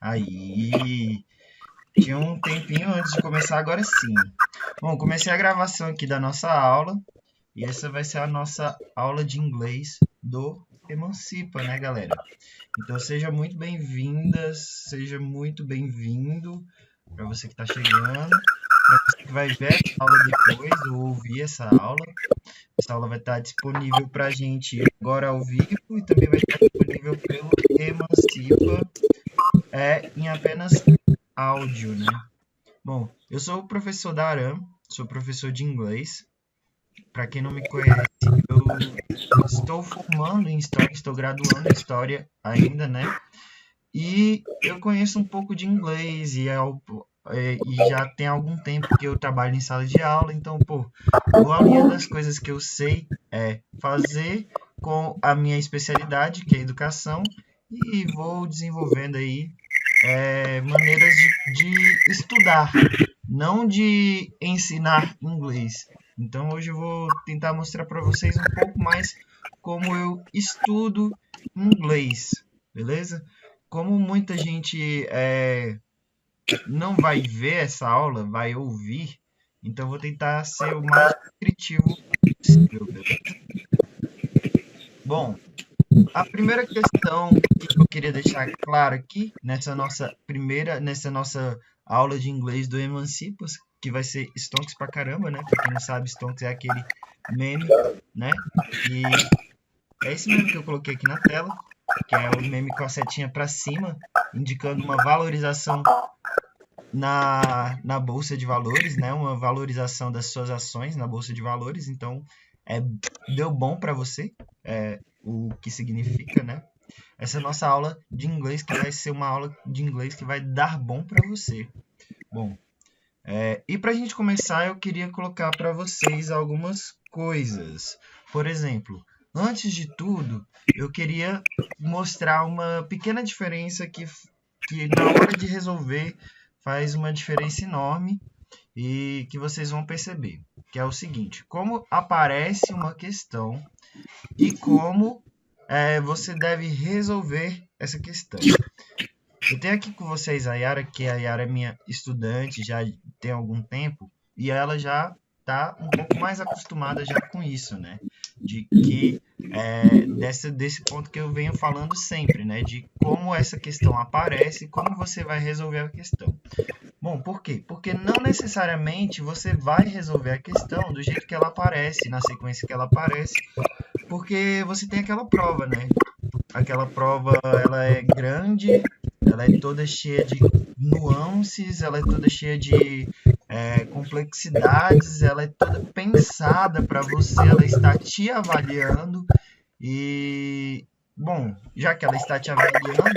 Aí, tinha um tempinho antes de começar, agora sim. Bom, comecei a gravação aqui da nossa aula, e essa vai ser a nossa aula de inglês do Emancipa, né, galera? Então, seja muito bem-vindas, seja muito bem-vindo para você que está chegando, para você que vai ver essa aula depois ou ouvir essa aula. Essa aula vai estar disponível para a gente agora ao vivo e também vai estar disponível pelo Emancipa em apenas áudio, né? Bom, eu sou o professor da Aram, sou professor de inglês. Para quem não me conhece, eu estou formando em História, estou graduando em História ainda, né? E eu conheço um pouco de inglês e já tem algum tempo que eu trabalho em sala de aula, então, pô, uma das coisas que eu sei é fazer com a minha especialidade, que é educação, e vou desenvolvendo aí maneiras de estudar, não de ensinar inglês. Então hoje eu vou tentar mostrar para vocês um pouco mais como eu estudo inglês, beleza? Como muita gente não vai ver essa aula, vai ouvir, então eu vou tentar ser o mais descritivo possível, beleza? Bom, a primeira questão que eu queria deixar claro aqui nessa nossa aula de inglês do Emancipas, que vai ser Stonks pra caramba, né? Pra quem não sabe, Stonks é aquele meme, né? E é esse meme que eu coloquei aqui na tela, que é o meme com a setinha pra cima, indicando uma valorização na bolsa de valores, né? Uma valorização das suas ações na bolsa de valores. Então, é, deu bom para você, o que significa, né? Essa é a nossa aula de inglês, que vai ser uma aula de inglês que vai dar bom para você. Bom, e para a gente começar, eu queria colocar para vocês algumas coisas. Por exemplo, antes de tudo, eu queria mostrar uma pequena diferença que na hora de resolver faz uma diferença enorme e que vocês vão perceber, que é o seguinte: como aparece uma questão e como você deve resolver essa questão. Eu tenho aqui com vocês a Yara, que a Yara é minha estudante já tem algum tempo, e ela já está um pouco mais acostumada já com isso, né? De que desse ponto que eu venho falando sempre, né? De como essa questão aparece e como você vai resolver a questão. Bom, por quê? Porque não necessariamente você vai resolver a questão do jeito que ela aparece, na sequência que ela aparece, porque você tem aquela prova, né? Aquela prova, ela é grande, ela é toda cheia de nuances, ela é toda cheia de complexidades, ela é toda pensada para você, ela está te avaliando e, bom, já que ela está te avaliando,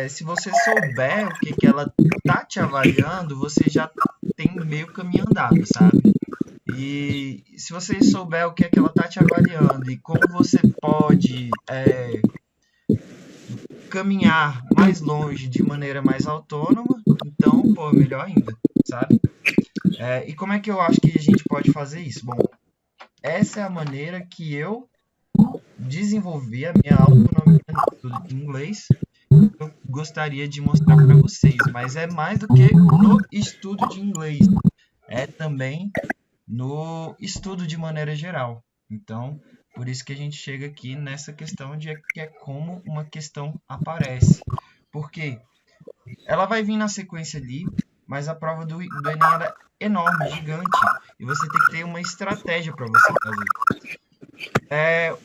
se você souber o que, que ela está te avaliando, você já tem meio caminho andado, sabe? E se você souber o que é que ela está te avaliando e como você pode caminhar mais longe de maneira mais autônoma, então, pô, melhor ainda, sabe? E como é que eu acho que a gente pode fazer isso? Bom, essa é a maneira que eu desenvolvi a minha autonomia no estudo de inglês. Eu gostaria de mostrar para vocês, mas é mais do que no estudo de inglês, é também no estudo de maneira geral. Então, por isso que a gente chega aqui nessa questão de que é como uma questão aparece. Porque ela vai vir na sequência ali, mas a prova do Enem ela é enorme, gigante, e você tem que ter uma estratégia para você fazer.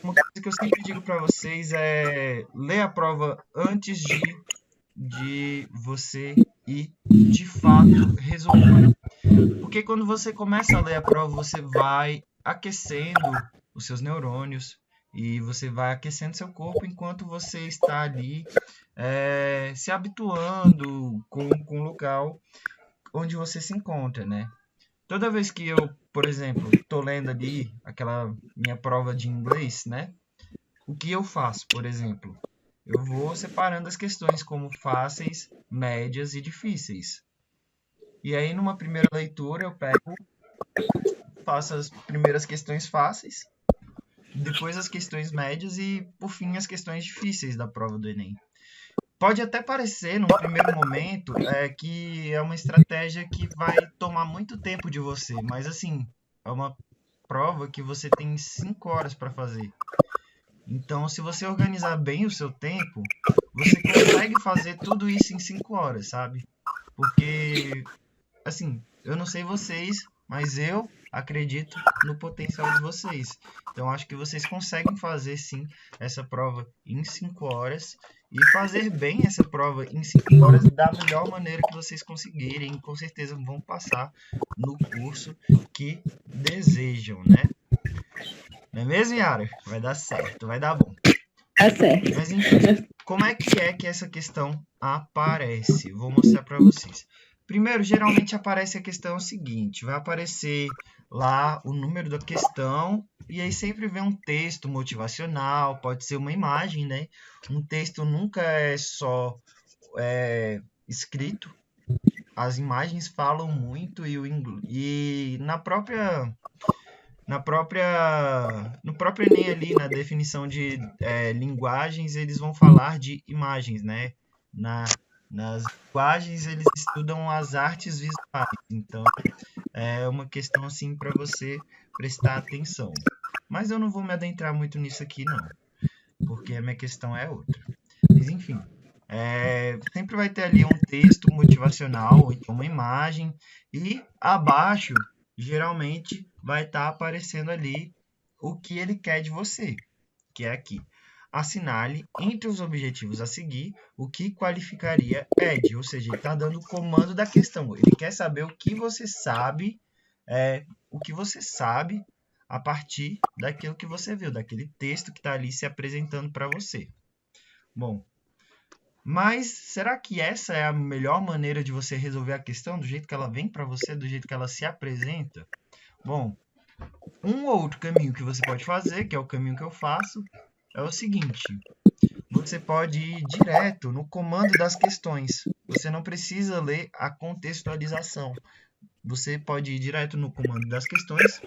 Uma coisa que eu sempre digo para vocês é ler a prova antes de você ir de fato resolver. Porque quando você começa a ler a prova, você vai aquecendo os seus neurônios e você vai aquecendo seu corpo enquanto você está ali se habituando com o local onde você se encontra, né? Toda vez que eu, por exemplo, estou lendo ali aquela minha prova de inglês, né? O que eu faço, por exemplo? Eu vou separando as questões como fáceis, médias e difíceis. E aí, numa primeira leitura, eu pego, faço as primeiras questões fáceis, depois as questões médias e, por fim, as questões difíceis da prova do Enem. Pode até parecer, num primeiro momento, que é uma estratégia que vai tomar muito tempo de você, mas assim, é uma prova que você tem 5 horas para fazer. Então, se você organizar bem o seu tempo, você consegue fazer tudo isso em 5 horas, sabe? Porque, assim, eu não sei vocês, mas eu acredito no potencial de vocês. Então, acho que vocês conseguem fazer sim essa prova em 5 horas e fazer bem essa prova em 5 horas da melhor maneira que vocês conseguirem. Com certeza vão passar no curso que desejam, né? Não é mesmo, Yara? Vai dar certo, vai dar bom. Tá certo. Mas enfim, como é que essa questão aparece? Vou mostrar para vocês. Primeiro, geralmente aparece a questão seguinte: vai aparecer lá o número da questão e aí sempre vem um texto motivacional, pode ser uma imagem, né? Um texto nunca é só escrito. As imagens falam muito e no próprio Enem ali, na definição de linguagens, eles vão falar de imagens, né? Nas linguagens, eles estudam as artes visuais. Então, é uma questão assim para você prestar atenção. Mas eu não vou me adentrar muito nisso aqui, não, porque a minha questão é outra. Mas, enfim, sempre vai ter ali um texto motivacional, então uma imagem, e abaixo, geralmente, vai estar aparecendo ali o que ele quer de você, que é aqui. Assinale entre os objetivos a seguir o que qualificaria ED, ou seja, ele está dando o comando da questão. Ele quer saber o que você sabe a partir daquilo que você viu, daquele texto que está ali se apresentando para você. Bom, mas será que essa é a melhor maneira de você resolver a questão, do jeito que ela vem para você, do jeito que ela se apresenta? Bom, um outro caminho que você pode fazer, que é o caminho que eu faço, é o seguinte: você pode ir direto no comando das questões. Você não precisa ler a contextualização. Você pode ir direto no comando das questões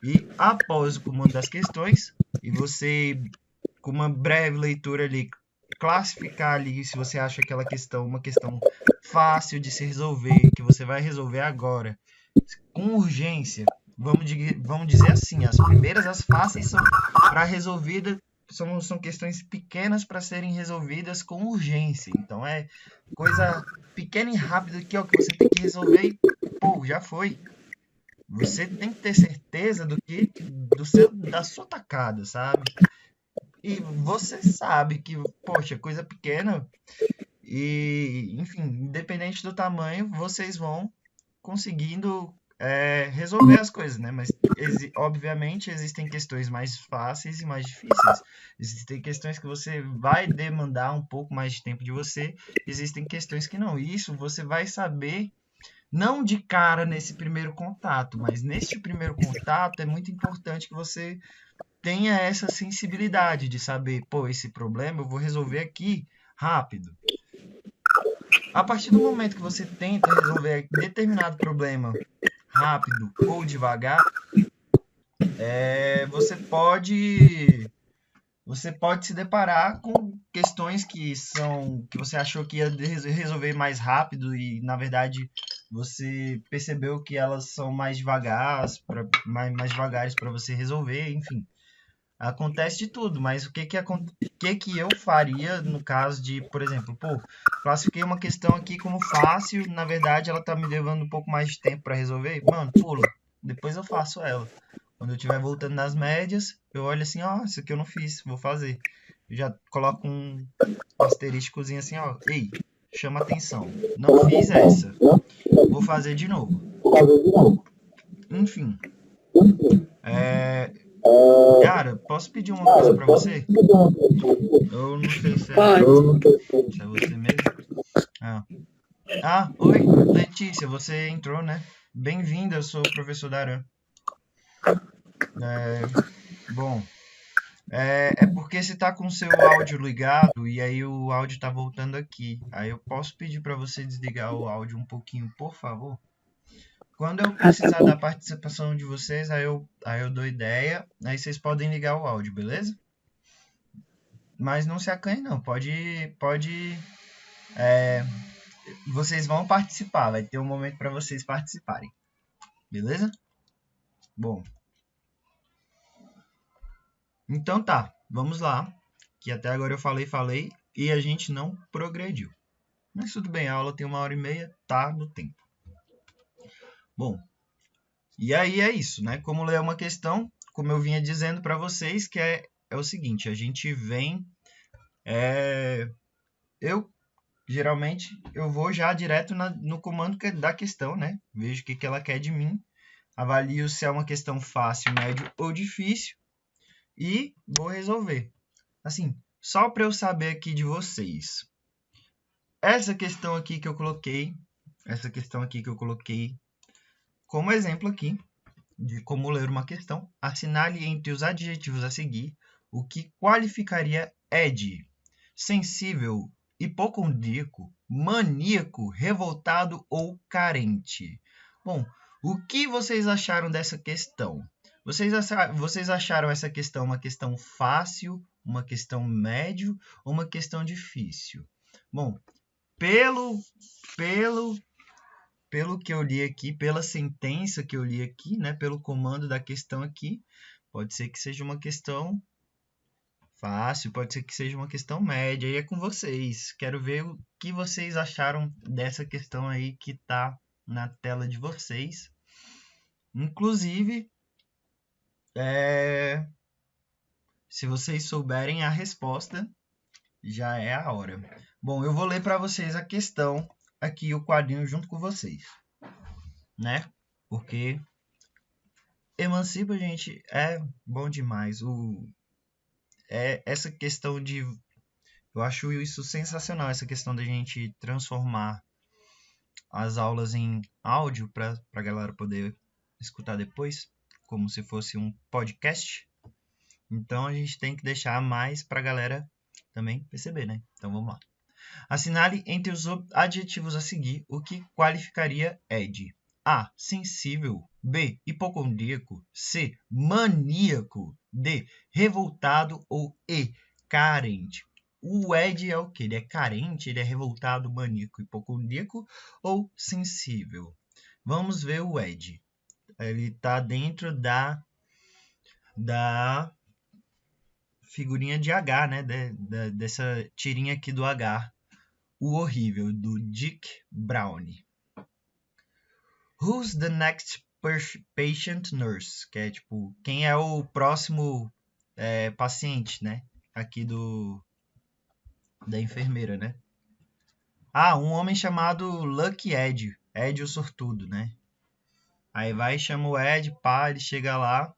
e após o comando das questões, e você com uma breve leitura ali classificar ali se você acha aquela questão uma questão fácil de se resolver, que você vai resolver agora, com urgência. Vamos dizer assim, as primeiras, as fáceis, são para resolvida, são questões pequenas para serem resolvidas com urgência. Então é coisa pequena e rápida aqui, ó, que você tem que resolver e, pô, já foi. Você tem que ter certeza da sua tacada, sabe? E você sabe que, poxa, coisa pequena e, enfim, independente do tamanho, vocês vão conseguindo resolver as coisas, né? Mas, obviamente, existem questões mais fáceis e mais difíceis. Existem questões que você vai demandar um pouco mais de tempo de você, existem questões que não. E isso você vai saber, não de cara nesse primeiro contato, mas neste primeiro contato é muito importante que você tenha essa sensibilidade de saber, pô, esse problema eu vou resolver aqui rápido. A partir do momento que você tenta resolver determinado problema rápido ou devagar, você pode se deparar com questões que você achou que ia resolver mais rápido e na verdade você percebeu que elas são mais mais devagares para você resolver, enfim. Acontece de tudo, mas o que que eu faria no caso de, por exemplo, pô, classifiquei uma questão aqui como fácil, na verdade ela tá me levando um pouco mais de tempo para resolver? Mano, pula, depois eu faço ela. Quando eu estiver voltando nas médias, eu olho assim, ó, isso aqui eu não fiz, vou fazer. Eu já coloco um asterísticozinho assim, ó, ei, chama atenção, não fiz essa, vou fazer de novo. Enfim, é, cara, posso pedir uma coisa pra você? Eu não sei Pode. se é você mesmo. Ah. Oi, Letícia, você entrou, né? Bem-vinda, eu sou o professor Daran. Bom, é porque você tá com o seu áudio ligado e aí o áudio tá voltando aqui. Aí eu posso pedir pra você desligar o áudio um pouquinho, por favor? Quando eu Ah, tá precisar bom. da participação de vocês, aí eu dou ideia, aí vocês podem ligar o áudio, beleza? mas não se acanhe não, vocês vão participar, vai ter um momento para vocês participarem, beleza? Bom, então tá, vamos lá, que até agora eu falei e a gente não progrediu. Mas tudo bem, a aula tem 1h30, tá no tempo. Bom, e aí é isso, né? Como ler uma questão, como eu vinha dizendo para vocês, que é o seguinte, a gente vem... geralmente, eu vou já direto no comando da questão, né? Vejo o que ela quer de mim, avalio se é uma questão fácil, médio ou difícil e vou resolver. Assim, só para eu saber aqui de vocês. Essa questão aqui que eu coloquei como exemplo aqui de como ler uma questão, assinale entre os adjetivos a seguir o que qualificaria Ed: sensível, hipocondríaco, maníaco, revoltado ou carente. Bom, o que vocês acharam dessa questão? Vocês acharam essa questão uma questão fácil, uma questão médio ou uma questão difícil? Bom, pelo que eu li aqui, pela sentença que eu li aqui, né, pelo comando da questão aqui, pode ser que seja uma questão fácil, pode ser que seja uma questão média, aí é com vocês. Quero ver o que vocês acharam dessa questão aí que está na tela de vocês. Inclusive, se vocês souberem a resposta, já é a hora. Bom, eu vou ler para vocês a questão aqui, o quadrinho junto com vocês, né? Porque emancipa, gente, é bom demais. Essa questão de... Eu acho isso sensacional, essa questão da gente transformar as aulas em áudio para a galera poder escutar depois, como se fosse um podcast. Então a gente tem que deixar mais para a galera também perceber, né? Então vamos lá. Assinale entre os adjetivos a seguir o que qualificaria Ed: A. Sensível. B. Hipocondríaco. C. Maníaco. D. Revoltado. Ou E. Carente. O Ed é o quê? Ele é carente? Ele é revoltado, maníaco, hipocondríaco ou sensível? Vamos ver o Ed. Ele está dentro da figurinha de H, né? Dessa tirinha aqui do H. O horrível, do Dick Browne. Who's the next patient nurse? Que é tipo, quem é o próximo paciente, né? Aqui da enfermeira, né? Ah, um homem chamado Lucky Ed. Ed o sortudo, né? Aí vai, chama o Ed, pá, ele chega lá,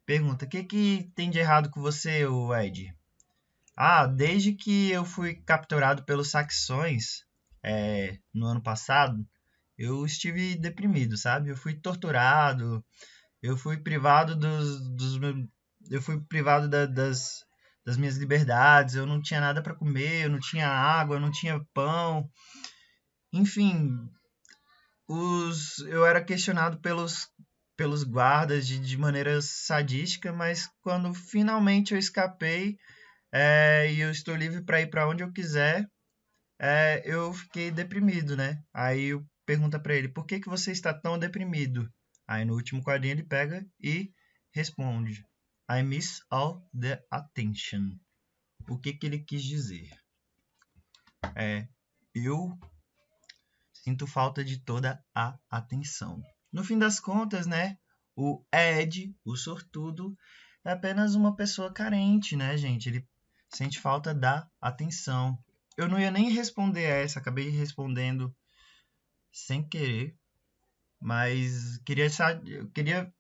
pergunta: o que tem de errado com você, o Ed? Ah, desde que eu fui capturado pelos saxões no ano passado, eu estive deprimido, sabe? Eu fui torturado, eu fui privado eu fui privado das minhas liberdades, eu não tinha nada para comer, eu não tinha água, eu não tinha pão. Enfim, eu era questionado pelos guardas de maneira sadística, mas quando finalmente eu escapei e eu estou livre para ir para onde eu quiser, eu fiquei deprimido, né? Aí eu pergunto para ele: por que você está tão deprimido? Aí no último quadrinho ele pega e responde: I miss all the attention. O que ele quis dizer? Eu sinto falta de toda a atenção. No fim das contas, né? O Ed, o sortudo, é apenas uma pessoa carente, né, gente? Ele sente falta da atenção. Eu não ia nem responder essa, acabei respondendo sem querer, mas eu queria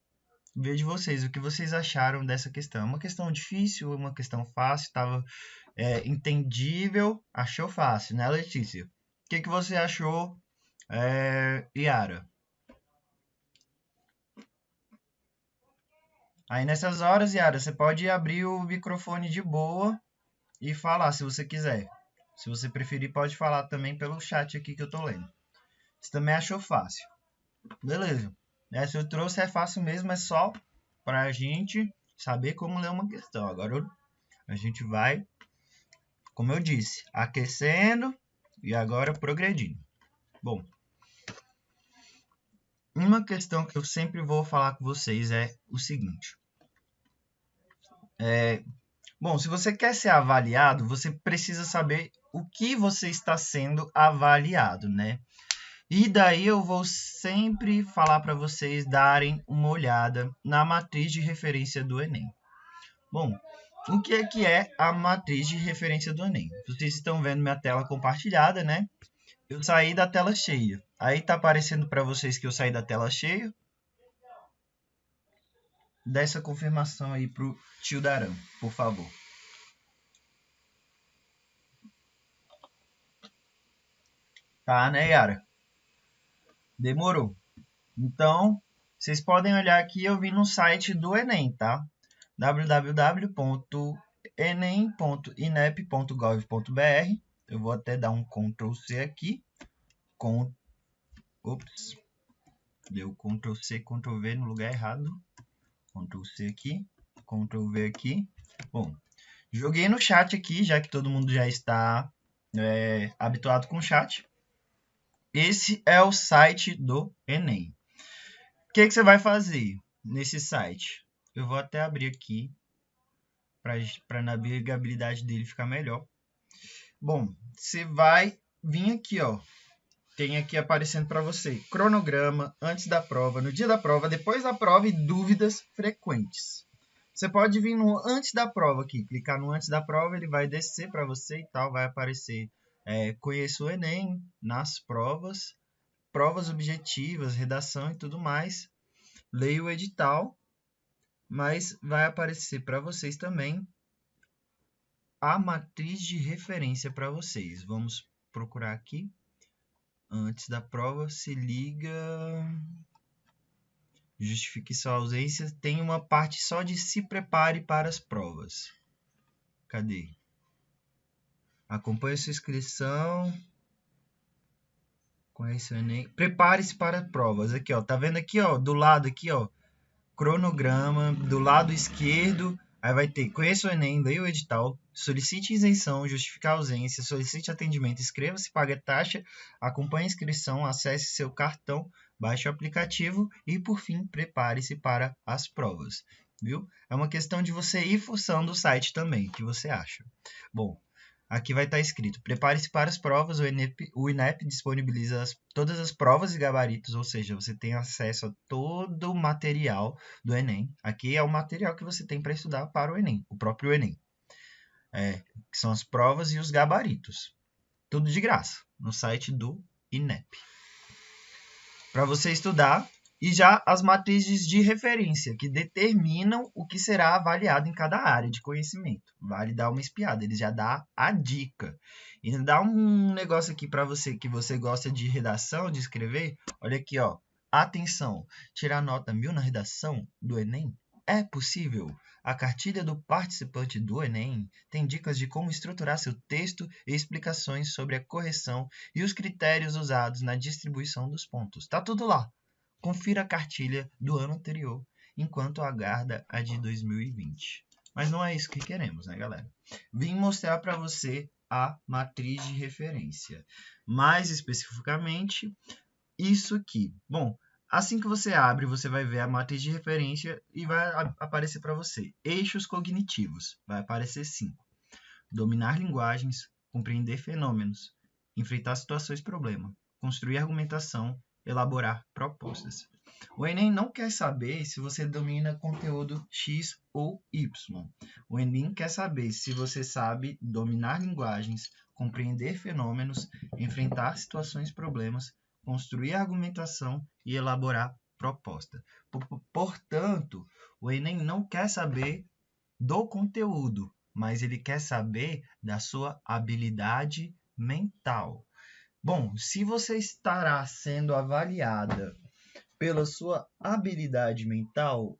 ver de vocês o que vocês acharam dessa questão. É uma questão difícil, uma questão fácil, estava entendível, achou fácil, né, Letícia? O que você achou, Yara? Aí nessas horas, Yara, você pode abrir o microfone de boa e falar se você quiser. Se você preferir, pode falar também pelo chat aqui que eu tô lendo. Você também achou fácil. Beleza. Essa eu trouxe é fácil mesmo, é só pra gente saber como ler uma questão. Agora a gente vai como eu disse, aquecendo e agora progredindo. Bom, uma questão que eu sempre vou falar com vocês é o seguinte. Bom, se você quer ser avaliado, você precisa saber o que você está sendo avaliado, né? E daí eu vou sempre falar para vocês darem uma olhada na matriz de referência do Enem. Bom, o que é a matriz de referência do Enem? Vocês estão vendo minha tela compartilhada, né? Eu saí da tela cheia. Aí tá aparecendo para vocês que eu saí da tela cheia. Dá essa confirmação aí pro tio Daran, por favor. Tá, né, Yara? Demorou. Então, vocês podem olhar aqui, eu vim no site do Enem, tá? www.enem.inep.gov.br. Eu vou até dar um Ctrl C aqui. Ops. Deu Ctrl C, Ctrl V no lugar errado. Ctrl C aqui, Ctrl V aqui. Bom, joguei no chat aqui, já que todo mundo já está habituado com o chat. Esse é o site do Enem. O que você vai fazer nesse site? Eu vou até abrir aqui para a navegabilidade dele ficar melhor. Bom, você vai vir aqui, ó. Tem aqui aparecendo para você cronograma antes da prova, no dia da prova, depois da prova e dúvidas frequentes. Você pode vir no antes da prova aqui, clicar no antes da prova, ele vai descer para você e tal, vai aparecer conheça o Enem nas provas, provas objetivas, redação e tudo mais. Leia o edital, mas vai aparecer para vocês também a matriz de referência para vocês. Vamos procurar aqui. Antes da prova, se liga. Justifique sua ausência. Tem uma parte só de se prepare para as provas. Cadê? Acompanhe sua inscrição. Conheça o Enem. Prepare-se para provas. Aqui, ó. Tá vendo aqui, ó? Do lado aqui, ó. Cronograma. Do lado esquerdo. Aí vai ter conheça o Enem, leia o edital, solicite isenção, justifique a ausência, solicite atendimento, inscreva-se, pague a taxa, acompanhe a inscrição, acesse seu cartão, baixe o aplicativo e, por fim, prepare-se para as provas. Viu? É uma questão de você ir fuçando o site também, o que você acha. Bom, aqui vai estar escrito, prepare-se para as provas, o INEP disponibiliza todas as provas e gabaritos, ou seja, você tem acesso a todo o material do Enem. Aqui é o material que você tem para estudar para o Enem, o próprio Enem. Que são as provas e os gabaritos. Tudo de graça, no site do INEP. Para você estudar, e já as matrizes de referência, que determinam o que será avaliado em cada área de conhecimento. Vale dar uma espiada, ele já dá a dica. E dá um negócio aqui para você, que você gosta de redação, de escrever. Olha aqui, ó. Atenção, tirar nota 1000 na redação do Enem? É possível? A cartilha do participante do Enem tem dicas de como estruturar seu texto e explicações sobre a correção e os critérios usados na distribuição dos pontos. Tá tudo lá. Confira a cartilha do ano anterior, enquanto aguarda a de 2020. Mas não é isso que queremos, né, galera? Vim mostrar para você a matriz de referência. Mais especificamente, isso aqui. Bom, assim que você abre, você vai ver a matriz de referência e vai aparecer para você. Eixos cognitivos. Vai aparecer 5. Dominar linguagens, compreender fenômenos, enfrentar situações-problema, construir argumentação, elaborar propostas. O Enem não quer saber se você domina conteúdo X ou Y. O Enem quer saber se você sabe dominar linguagens, compreender fenômenos, enfrentar situações e problemas, construir argumentação e elaborar proposta. Portanto, o Enem não quer saber do conteúdo, mas ele quer saber da sua habilidade mental. Bom, se você estará sendo avaliada pela sua habilidade mental,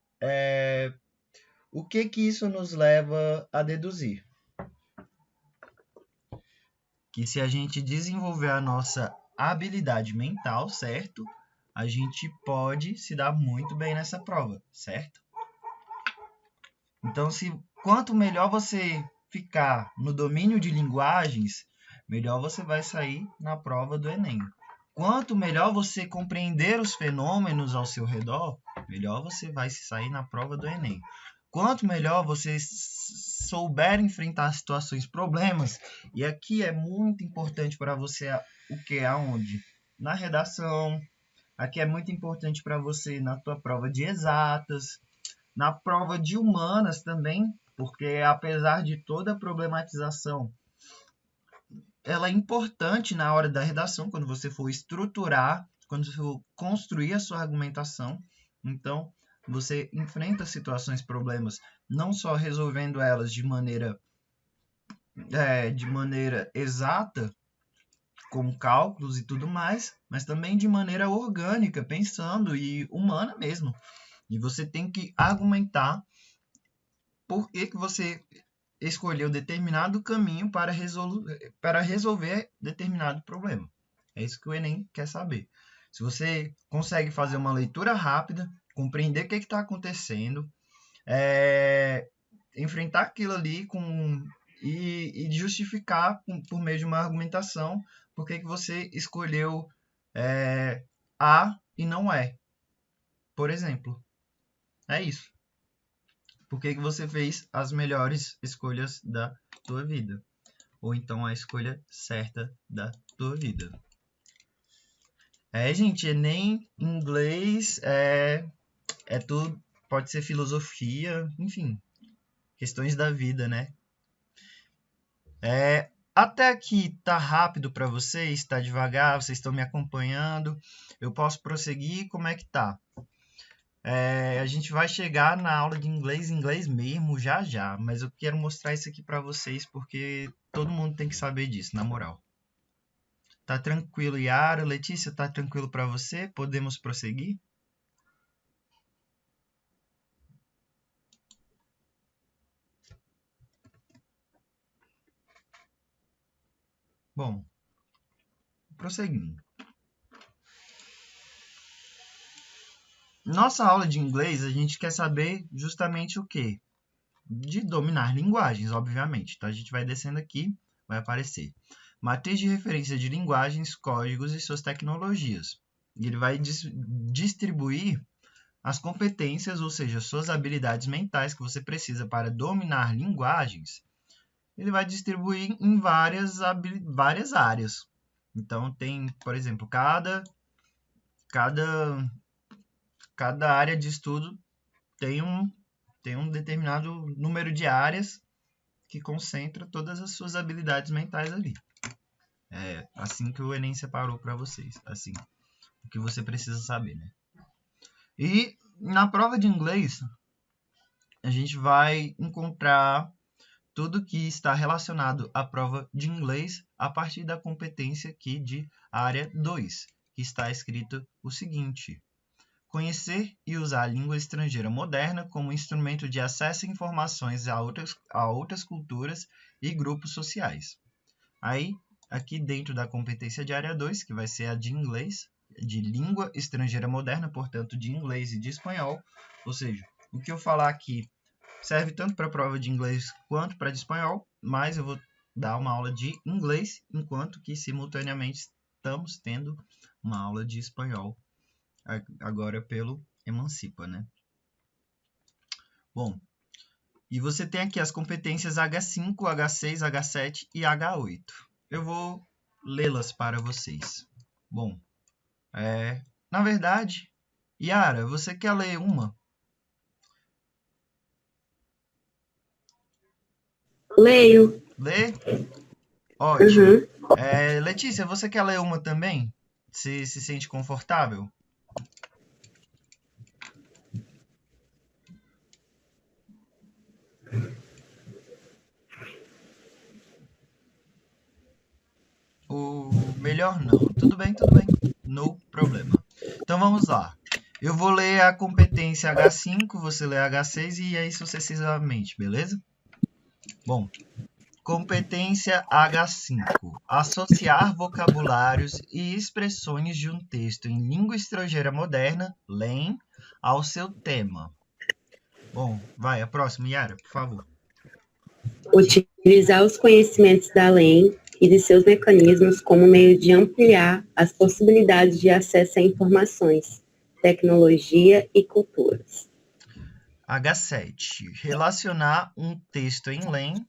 o que isso nos leva a deduzir? Que se a gente desenvolver a nossa habilidade mental, certo? A gente pode se dar muito bem nessa prova, certo? Então, quanto melhor você ficar no domínio de linguagens, melhor você vai sair na prova do Enem. Quanto melhor você compreender os fenômenos ao seu redor, melhor você vai se sair na prova do Enem. Quanto melhor você souber enfrentar situações, problemas, e aqui é muito importante para você o que? Aonde? Na redação, aqui é muito importante para você na tua prova de exatas, na prova de humanas também, porque apesar de toda a problematização, ela é importante na hora da redação, quando você for estruturar, quando você for construir a sua argumentação. Então, você enfrenta situações, problemas, não só resolvendo elas de maneira exata, com cálculos e tudo mais, mas também de maneira orgânica, pensando e humana mesmo. E você tem que argumentar por que você escolheu determinado caminho para resolver determinado problema. É isso que o Enem quer saber. Se você consegue fazer uma leitura rápida, compreender o que está acontecendo, enfrentar aquilo ali e justificar por meio de uma argumentação por que você escolheu A e não E. Por exemplo. É isso. Por que você fez as melhores escolhas da tua vida? Ou então a escolha certa da tua vida. Gente, Enem, inglês, tudo, pode ser filosofia, enfim, questões da vida, né? Até aqui tá rápido para vocês, tá devagar, vocês estão me acompanhando, eu posso prosseguir, como é que tá? A gente vai chegar na aula de inglês mesmo, já, mas eu quero mostrar isso aqui para vocês porque todo mundo tem que saber disso, na moral. Tá tranquilo, Yara? Letícia, tá tranquilo para você? Podemos prosseguir? Bom, prosseguindo. Nossa aula de inglês, a gente quer saber justamente o quê? De dominar linguagens, obviamente. Então, a gente vai descendo aqui, vai aparecer matriz de referência de linguagens, códigos e suas tecnologias. E ele vai distribuir as competências, ou seja, suas habilidades mentais que você precisa para dominar linguagens. Ele vai distribuir em várias áreas. Então, tem, por exemplo, cada área de estudo tem um determinado número de áreas que concentra todas as suas habilidades mentais ali. É assim que o Enem separou para vocês, assim, o que você precisa saber, né? E na prova de inglês, a gente vai encontrar tudo que está relacionado à prova de inglês a partir da competência aqui de área 2, que está escrito o seguinte: conhecer e usar a língua estrangeira moderna como instrumento de acesso a informações a outras culturas e grupos sociais. Aí, aqui dentro da competência de área 2, que vai ser a de inglês, de língua estrangeira moderna, portanto, de inglês e de espanhol. Ou seja, o que eu falar aqui serve tanto para a prova de inglês quanto para a de espanhol, mas eu vou dar uma aula de inglês, enquanto que simultaneamente estamos tendo uma aula de espanhol agora pelo Emancipa, né? Bom, e você tem aqui as competências H5, H6, H7 e H8. Eu vou lê-las para vocês. Bom, na verdade, Yara, você quer ler uma? Leio. Lê? Ótimo. Uhum. Letícia, você quer ler uma também? Se sente confortável? Melhor não. Tudo bem. No problema. Então vamos lá. Eu vou ler a competência H5, você lê H6 e aí sucessivamente, beleza? Bom, competência H5. Associar vocabulários e expressões de um texto em língua estrangeira moderna, LEM, ao seu tema. Bom, vai, a próxima, Yara, por favor. Utilizar os conhecimentos da lei e de seus mecanismos como meio de ampliar as possibilidades de acesso a informações, tecnologia e culturas. H7. Relacionar um texto em LEM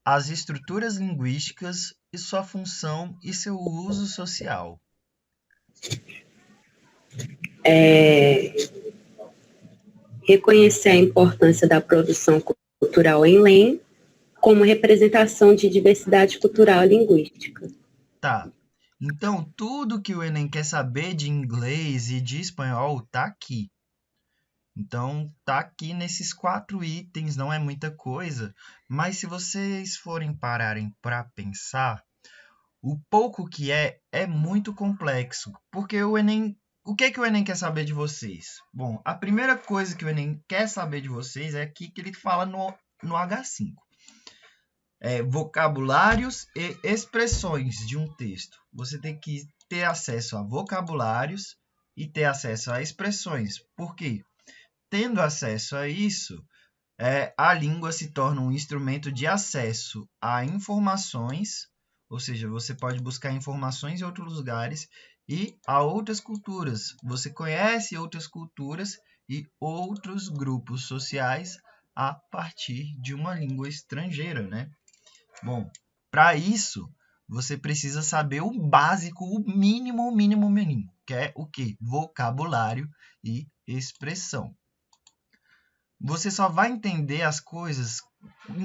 às estruturas linguísticas e sua função e seu uso social. Reconhecer a importância da produção cultural em LEM como representação de diversidade cultural e linguística. Tá. Então, tudo que o Enem quer saber de inglês e de espanhol tá aqui. Então, tá aqui nesses 4 itens, não é muita coisa, mas se vocês forem pararem para pensar, o pouco que é muito complexo, porque o que que o Enem quer saber de vocês? Bom, a primeira coisa que o Enem quer saber de vocês é aqui que ele fala no H5. Vocabulários e expressões de um texto. Você tem que ter acesso a vocabulários e ter acesso a expressões. Por quê? Tendo acesso a isso, a língua se torna um instrumento de acesso a informações, ou seja, você pode buscar informações em outros lugares e a outras culturas. Você conhece outras culturas e outros grupos sociais a partir de uma língua estrangeira, né? Bom, para isso, você precisa saber o básico, o mínimo, que é o quê? Vocabulário e expressão. Você só vai entender as coisas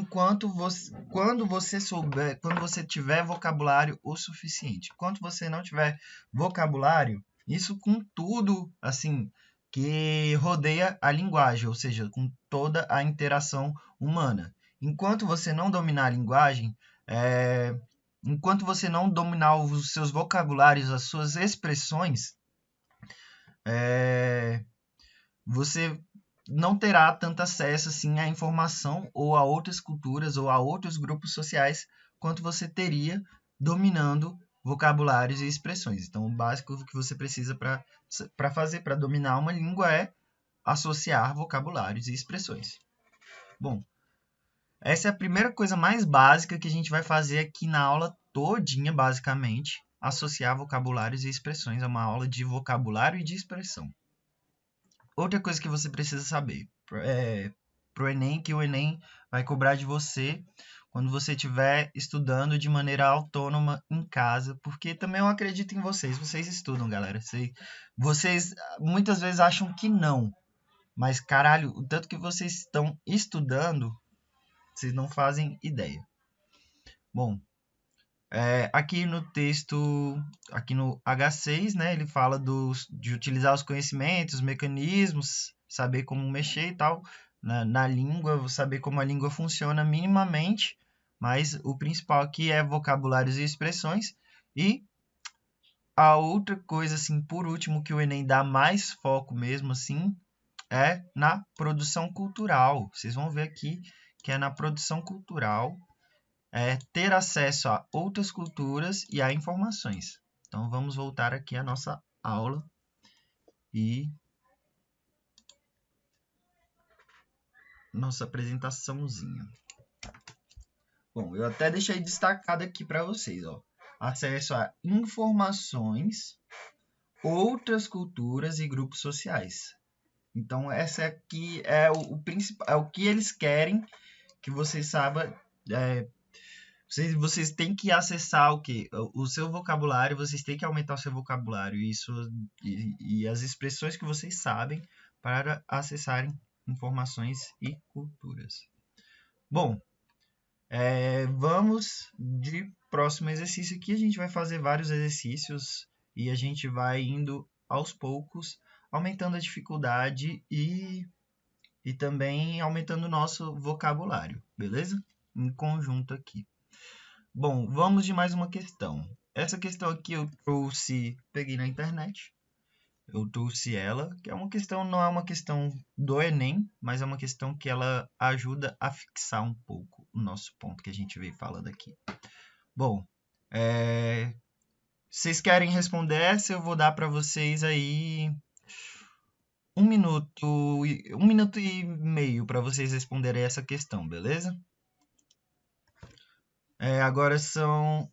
quando você tiver vocabulário o suficiente. Enquanto você não tiver vocabulário, isso com tudo assim que rodeia a linguagem, ou seja, com toda a interação humana. Enquanto você não dominar a linguagem, enquanto você não dominar os seus vocabulários, as suas expressões, você não terá tanto acesso assim à informação ou a outras culturas ou a outros grupos sociais quanto você teria dominando vocabulários e expressões. Então, o básico que você precisa para fazer para dominar uma língua é associar vocabulários e expressões. Bom, essa é a primeira coisa mais básica que a gente vai fazer aqui na aula todinha, basicamente, associar vocabulários e expressões. É uma aula de vocabulário e de expressão. Outra coisa que você precisa saber para o Enem, que o Enem vai cobrar de você quando você estiver estudando de maneira autônoma em casa, porque também eu acredito em vocês. Vocês estudam, galera. Vocês muitas vezes acham que não, mas caralho, o tanto que vocês estão estudando, vocês não fazem ideia. Bom, aqui no texto, aqui no H6, né, ele fala de utilizar os conhecimentos, mecanismos, saber como mexer e tal na língua, saber como a língua funciona minimamente, mas o principal aqui é vocabulários e expressões. E a outra coisa, assim, por último, que o Enem dá mais foco mesmo, assim, é na produção cultural. Vocês vão ver aqui que é na produção cultural, ter acesso a outras culturas e a informações. Então, vamos voltar aqui à nossa aula e nossa apresentaçãozinha. Bom, eu até deixei destacado aqui para vocês, ó, acesso a informações, outras culturas e grupos sociais. Então, essa aqui é o principal, é o que eles querem que vocês saibam. Vocês têm que acessar o quê? O seu vocabulário, vocês têm que aumentar o seu vocabulário e as expressões que vocês sabem para acessarem informações e culturas. Bom, vamos de próximo exercício aqui. A gente vai fazer vários exercícios e a gente vai indo aos poucos, aumentando a dificuldade e também aumentando o nosso vocabulário, beleza? Em conjunto aqui. Bom, vamos de mais uma questão. Essa questão aqui eu peguei na internet, eu trouxe ela, que é uma questão, não é uma questão do Enem, mas é uma questão que ela ajuda a fixar um pouco o nosso ponto que a gente veio falando aqui. Bom, vocês querem responder essa? Eu vou dar para vocês aí 1 minuto e meio para vocês responderem essa questão, beleza? Agora são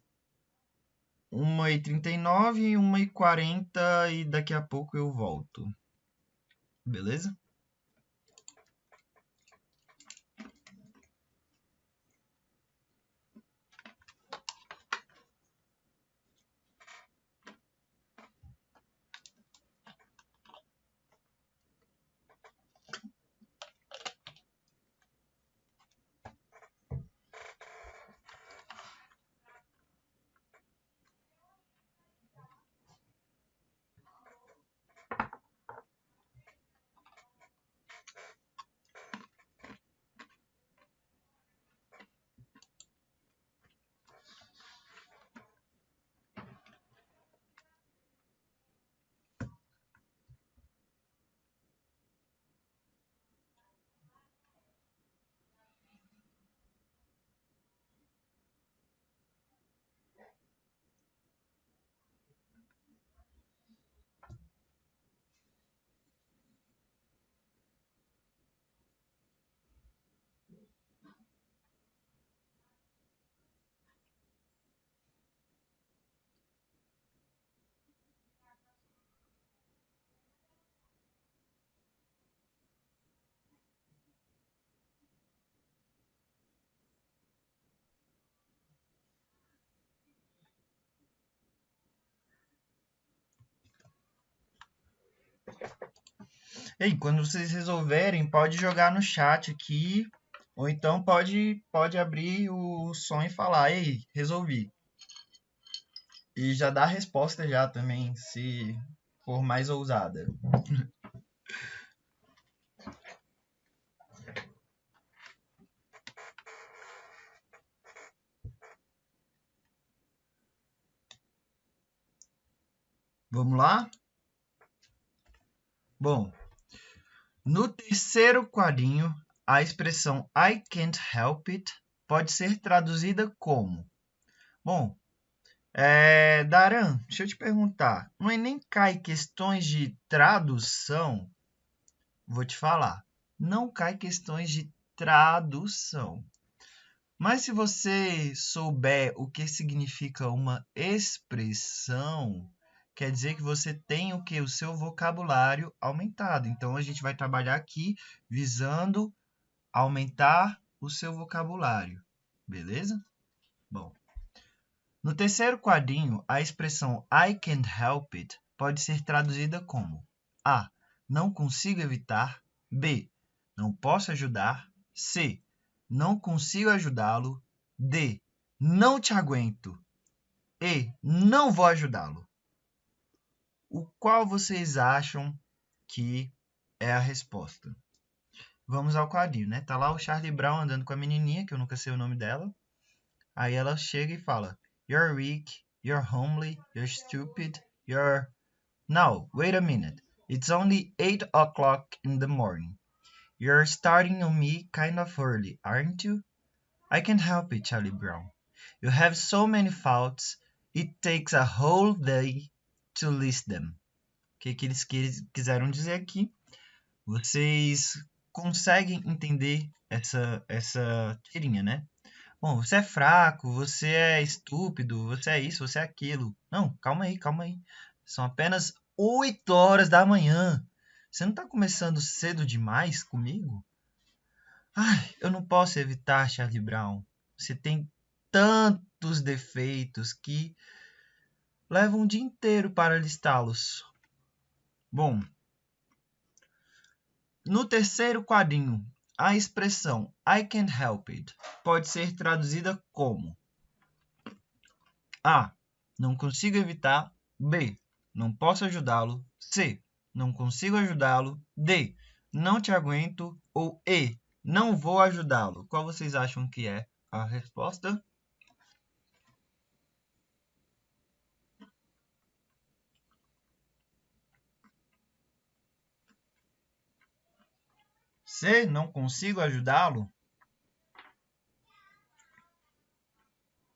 1h39, 1h40 e daqui a pouco eu volto. Beleza? Ei, quando vocês resolverem, pode jogar no chat aqui, ou então pode abrir o som e falar, ei, resolvi. E já dá a resposta já também, se for mais ousada. Vamos lá? Bom, no terceiro quadrinho, a expressão I can't help it pode ser traduzida como... Bom, Daran, deixa eu te perguntar. No Enem cai questões de tradução? Vou te falar. Não cai questões de tradução. Mas se você souber o que significa uma expressão, quer dizer que você tem o que? O seu vocabulário aumentado. Então a gente vai trabalhar aqui visando aumentar o seu vocabulário. Beleza? Bom, no terceiro quadrinho, a expressão I can't help it pode ser traduzida como A. Não consigo evitar. B. Não posso ajudar. C. Não consigo ajudá-lo. D. Não te aguento. E. Não vou ajudá-lo. O qual vocês acham que é a resposta? Vamos ao quadrinho, né? Tá lá o Charlie Brown andando com a menininha, que eu nunca sei o nome dela. Aí ela chega e fala: You're weak, you're homely, you're stupid, you're... No, wait a minute. It's only 8 o'clock in the morning. You're starting on me kind of early, aren't you? I can't help it, Charlie Brown. You have so many faults, it takes a whole day to list them. O que eles quiseram dizer aqui? Vocês conseguem entender essa tirinha, né? Bom, você é fraco, você é estúpido, você é isso, você é aquilo. Não, calma aí, calma aí. São apenas 8 horas da manhã. Você não está começando cedo demais comigo? Ai, eu não posso evitar, Charlie Brown. Você tem tantos defeitos que levam um dia inteiro para listá-los. Bom, no terceiro quadrinho, a expressão I can't help it pode ser traduzida como A. Não consigo evitar. B. Não posso ajudá-lo. C. Não consigo ajudá-lo. D. Não te aguento. Ou E. Não vou ajudá-lo. Qual vocês acham que é a resposta? C. Não consigo ajudá-lo.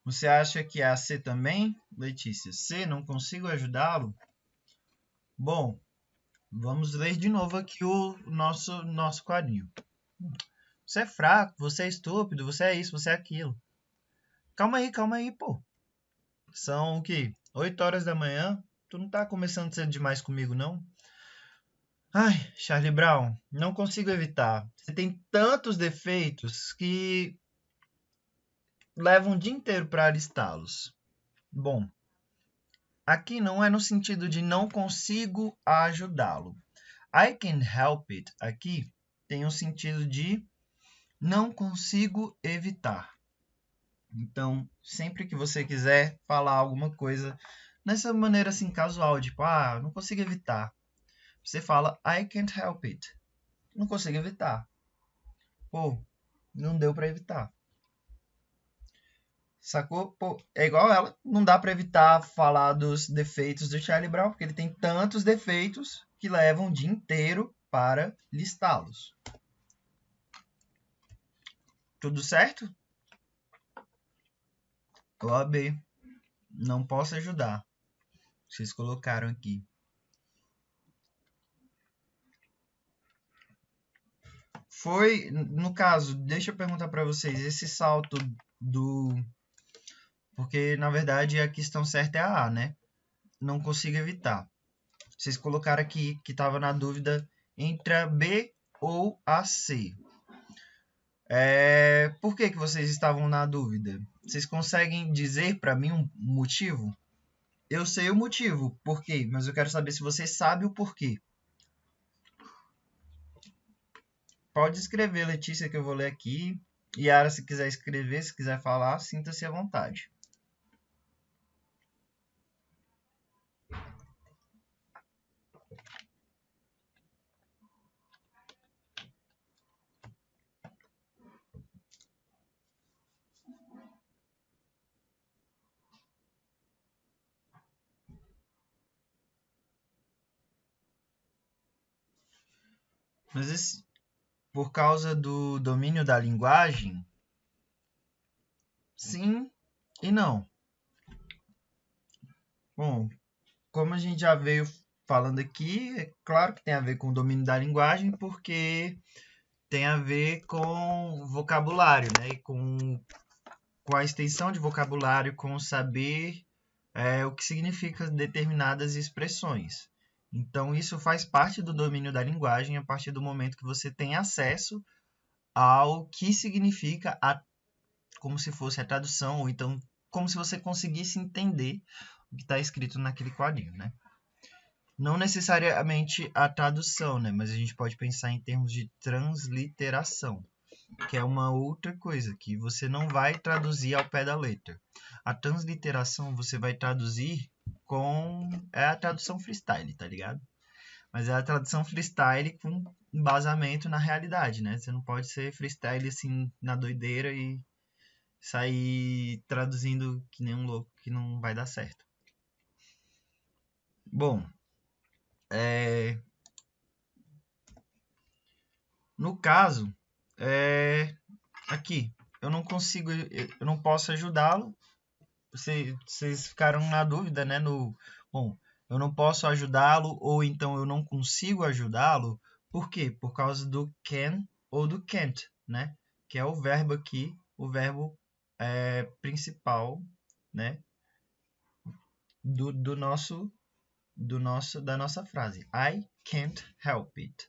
Você acha que é a C também, Letícia? C. Não consigo ajudá-lo. Bom, vamos ler de novo aqui o nosso quadrinho. Você é fraco, você é estúpido, você é isso, você é aquilo. Calma aí, pô. São o quê? 8 horas da manhã? Tu não tá começando cedo demais comigo, não? Ai, Charlie Brown, não consigo evitar. Você tem tantos defeitos que levam um dia inteiro para listá-los. Bom, aqui não é no sentido de não consigo ajudá-lo. I can help it aqui tem um sentido de não consigo evitar. Então, sempre que você quiser falar alguma coisa nessa maneira assim casual, tipo, não consigo evitar. Você fala I can't help it. Não consigo evitar. Pô, não deu para evitar. Sacou? Pô, é igual ela. Não dá para evitar falar dos defeitos do Charlie Brown, porque ele tem tantos defeitos que levam um dia inteiro para listá-los. Tudo certo? OAB. Não posso ajudar. Vocês colocaram aqui. Foi, no caso, deixa eu perguntar para vocês, esse salto do... Porque, na verdade, a questão certa é a A, né? Não consigo evitar. Vocês colocaram aqui que estava na dúvida entre a B ou a C. Por que vocês estavam na dúvida? Vocês conseguem dizer para mim um motivo? Eu sei o motivo, por quê? Mas eu quero saber se você sabe o porquê. Pode escrever, Letícia, que eu vou ler aqui. Yara, se quiser escrever, se quiser falar, sinta-se à vontade. Mas por causa do domínio da linguagem, sim e não. Bom, como a gente já veio falando aqui, é claro que tem a ver com o domínio da linguagem, porque tem a ver com vocabulário, né? E com a extensão de vocabulário, com saber o que significa determinadas expressões. Então, isso faz parte do domínio da linguagem a partir do momento que você tem acesso ao que significa como se fosse a tradução, ou então como se você conseguisse entender o que está escrito naquele quadrinho, né? Não necessariamente a tradução, né? Mas a gente pode pensar em termos de transliteração, que é uma outra coisa, que você não vai traduzir ao pé da letra. A transliteração você vai traduzir é a tradução freestyle, tá ligado? Mas é a tradução freestyle com embasamento na realidade, né? Você não pode ser freestyle assim na doideira e sair traduzindo que nem um louco, que não vai dar certo. Bom, no caso, aqui, eu não posso ajudá-lo. Vocês ficaram na dúvida, né? Bom, eu não posso ajudá-lo ou então eu não consigo ajudá-lo. Por quê? Por causa do can ou do can't, né? Que é o verbo aqui, o verbo principal, né? Da nossa frase. I can't help it.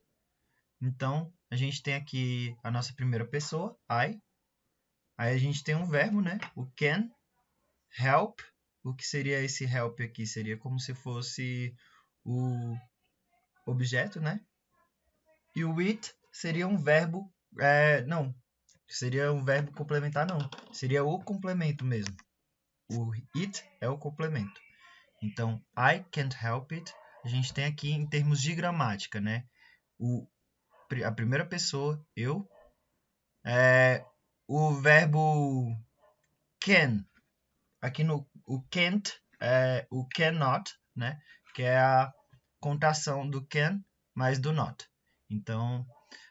Então, a gente tem aqui a nossa primeira pessoa, I. Aí a gente tem um verbo, né? O can. Help. O que seria esse help aqui? Seria como se fosse o objeto, né? E o it seria um verbo... não, seria um verbo complementar, não. Seria o complemento mesmo. O it é o complemento. Então, I can't help it. A gente tem aqui em termos de gramática, né? A primeira pessoa, eu. O verbo can. Aqui no o can't, o cannot, né? Que é a contração do can mais do not. Então,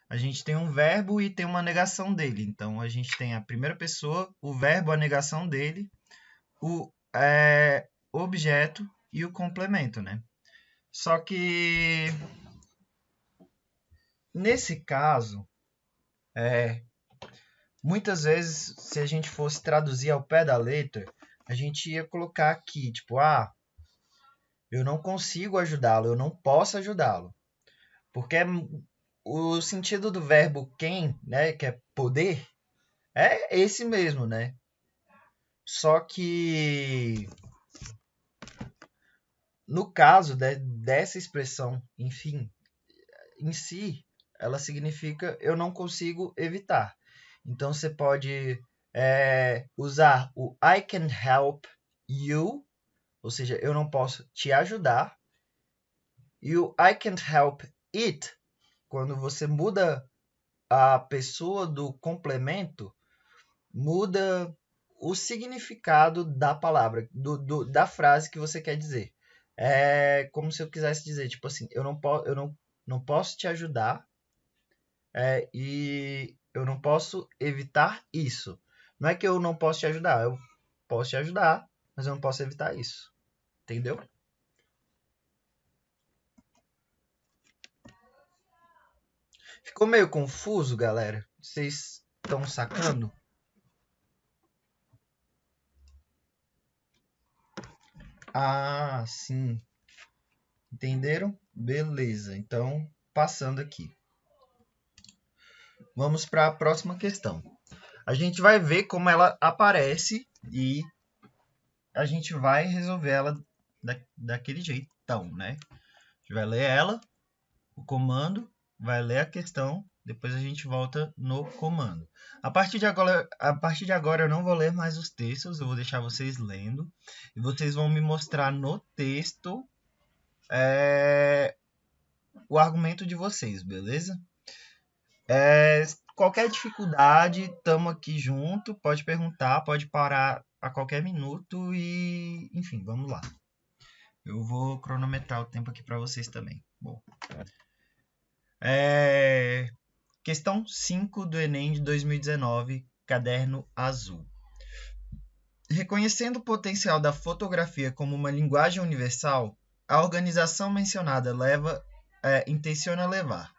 a gente tem um verbo e tem uma negação dele. Então, a gente tem a primeira pessoa, o verbo, a negação dele, o objeto e o complemento, né? Só que, nesse caso, muitas vezes, se a gente fosse traduzir ao pé da letra, a gente ia colocar aqui, tipo, ah, eu não consigo ajudá-lo, eu não posso ajudá-lo. Porque o sentido do verbo quem, né, que é poder, é esse mesmo, né? Só que no caso dessa expressão, enfim, em si, ela significa eu não consigo evitar. Então você pode usar o I can help you, ou seja, eu não posso te ajudar, e o I can't help it, quando você muda a pessoa do complemento, muda o significado da palavra, da frase que você quer dizer. É como se eu quisesse dizer, tipo assim, eu não posso te ajudar, e eu não posso evitar isso. Não é que eu não posso te ajudar, eu posso te ajudar, mas eu não posso evitar isso. Entendeu? Ficou meio confuso, galera? Vocês estão sacando? Ah, sim. Entenderam? Beleza. Então, passando aqui. Vamos para a próxima questão. A gente vai ver como ela aparece e a gente vai resolver ela daquele jeitão, né? A gente vai ler ela, o comando, vai ler a questão, depois a gente volta no comando. A partir de agora eu não vou ler mais os textos, eu vou deixar vocês lendo e vocês vão me mostrar no texto o argumento de vocês, beleza? Qualquer dificuldade, estamos aqui junto, pode perguntar, pode parar a qualquer minuto e, enfim, vamos lá. Eu vou cronometrar o tempo aqui para vocês também. Bom, questão 5 do Enem de 2019, caderno azul. Reconhecendo o potencial da fotografia como uma linguagem universal, a organização mencionada intenciona levar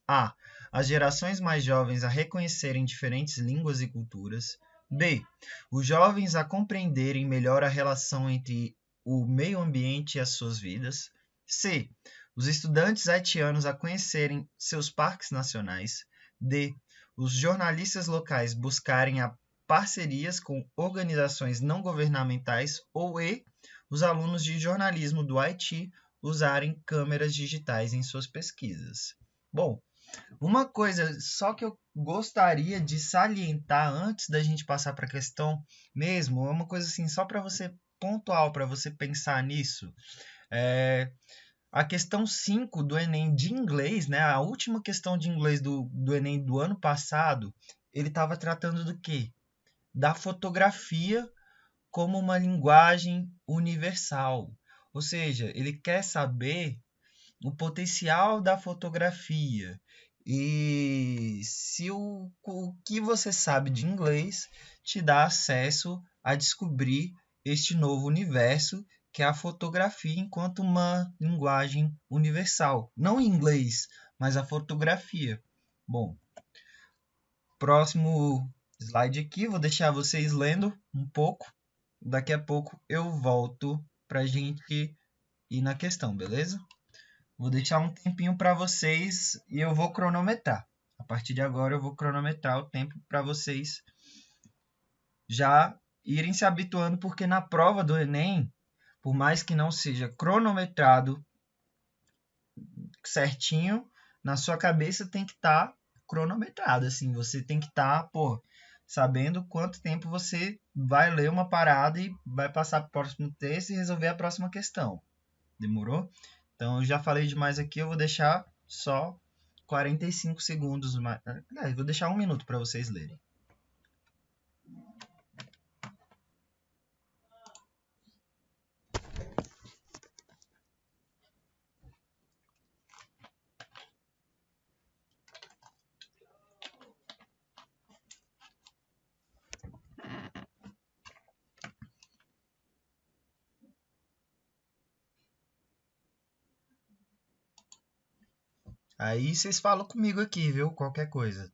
a. As gerações mais jovens a reconhecerem diferentes línguas e culturas. B. Os jovens a compreenderem melhor a relação entre o meio ambiente e as suas vidas. C. Os estudantes haitianos a conhecerem seus parques nacionais. D. Os jornalistas locais buscarem parcerias com organizações não governamentais. Ou E. Os alunos de jornalismo do Haiti usarem câmeras digitais em suas pesquisas. Bom, uma coisa só que eu gostaria de salientar antes da gente passar para a questão mesmo, é uma coisa assim, só para você pontual, para você pensar nisso. A questão 5 do Enem de inglês, né? A última questão de inglês do Enem do ano passado, ele estava tratando do quê? Da fotografia como uma linguagem universal. Ou seja, ele quer saber o potencial da fotografia e se o que você sabe de inglês te dá acesso a descobrir este novo universo que é a fotografia enquanto uma linguagem universal. Não em inglês, mas a fotografia. Bom, próximo slide aqui, vou deixar vocês lendo um pouco. Daqui a pouco eu volto para a gente ir na questão, beleza? Vou deixar um tempinho para vocês e eu vou cronometrar. A partir de agora eu vou cronometrar o tempo para vocês já irem se habituando, porque na prova do Enem, por mais que não seja cronometrado certinho, na sua cabeça tem que estar cronometrado, assim, você tem que estar, sabendo quanto tempo você vai ler uma parada e vai passar para o próximo texto e resolver a próxima questão. Demorou? Então, eu já falei demais aqui, eu vou deixar só 45 segundos, vou deixar 1 minuto para vocês lerem. Aí vocês falam comigo aqui, viu? Qualquer coisa.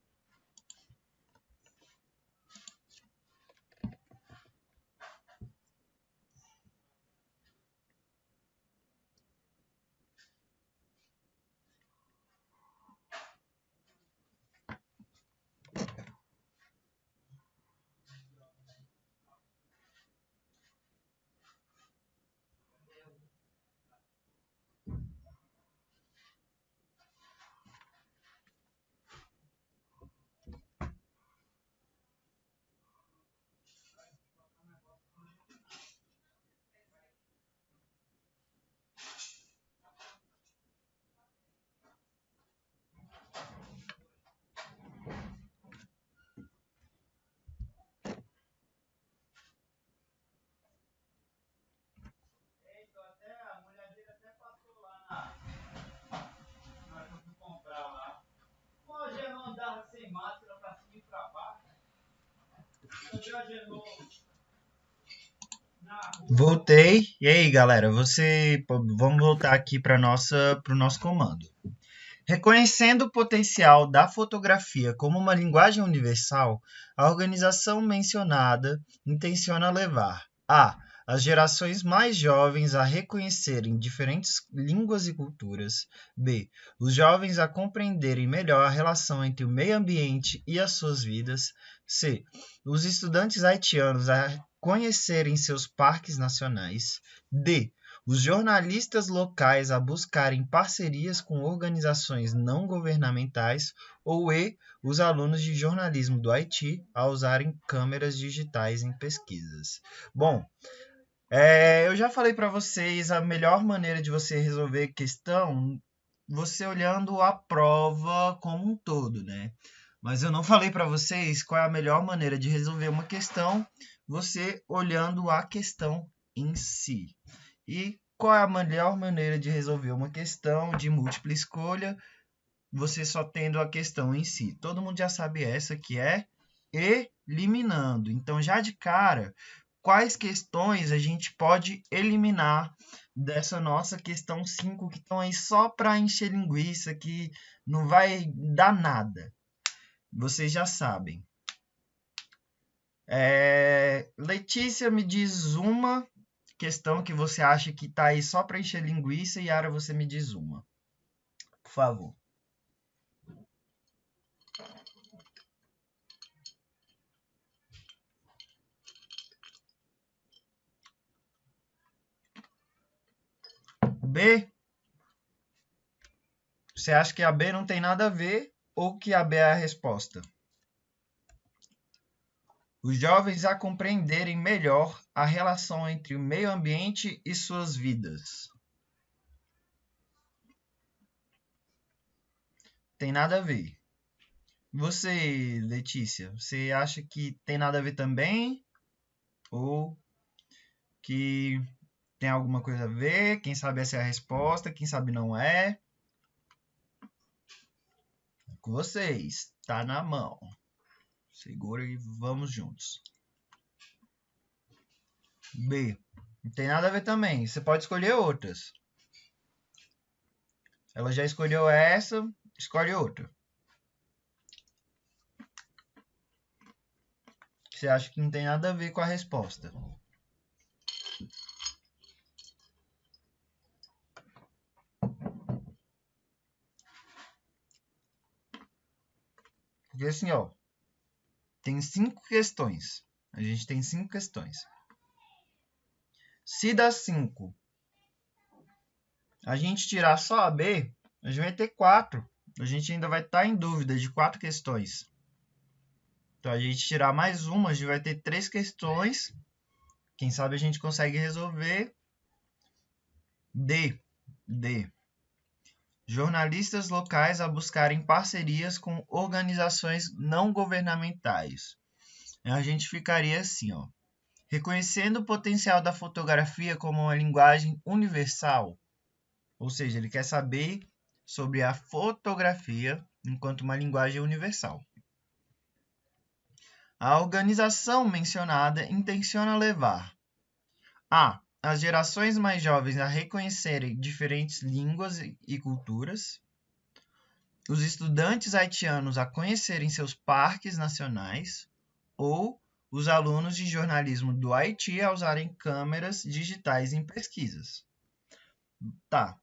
Voltei. E aí, galera, vamos voltar aqui para o nosso comando. Reconhecendo o potencial da fotografia como uma linguagem universal, a organização mencionada intenciona levar a as gerações mais jovens a reconhecerem diferentes línguas e culturas, b. os jovens a compreenderem melhor a relação entre o meio ambiente e as suas vidas, c. os estudantes haitianos a conhecerem seus parques nacionais, d. os jornalistas locais a buscarem parcerias com organizações não governamentais, ou e os alunos de jornalismo do Haiti a usarem câmeras digitais em pesquisas. Bom, eu já falei para vocês a melhor maneira de você resolver questão, você olhando a prova como um todo, né? Mas eu não falei para vocês qual é a melhor maneira de resolver uma questão, você olhando a questão em si. E qual é a melhor maneira de resolver uma questão de múltipla escolha, você só tendo a questão em si? Todo mundo já sabe essa, que é eliminando. Então, já de cara, quais questões a gente pode eliminar dessa nossa questão 5, que estão aí só para encher linguiça, que não vai dar nada? Vocês já sabem. Letícia, me diz uma questão que você acha que está aí só para encher linguiça, e Yara, você me diz uma. Por favor. B? Você acha que a B não tem nada a ver ou que a B é a resposta? Os jovens a compreenderem melhor a relação entre o meio ambiente e suas vidas. Tem nada a ver. Você, Letícia, você acha que tem nada a ver também? Ou que tem alguma coisa a ver? Quem sabe essa é a resposta, quem sabe não é? Com vocês, tá na mão. Segura e vamos juntos. B. Não tem nada a ver também. Você pode escolher outras. Ela já escolheu essa, escolhe outra. Você acha que não tem nada a ver com a resposta? Porque assim, ó, tem 5 questões. A gente tem 5 questões. Se das 5 a gente tirar só a B, a gente vai ter 4. A gente ainda vai estar em dúvida de 4 questões. Então, a gente tirar mais uma, a gente vai ter 3 questões. Quem sabe a gente consegue resolver. D. Jornalistas locais a buscarem parcerias com organizações não governamentais. A gente ficaria assim, ó. Reconhecendo o potencial da fotografia como uma linguagem universal, ou seja, ele quer saber sobre a fotografia enquanto uma linguagem universal. A organização mencionada intenciona levar a as gerações mais jovens a reconhecerem diferentes línguas e culturas, os estudantes haitianos a conhecerem seus parques nacionais, ou os alunos de jornalismo do Haiti a usarem câmeras digitais em pesquisas. Tá,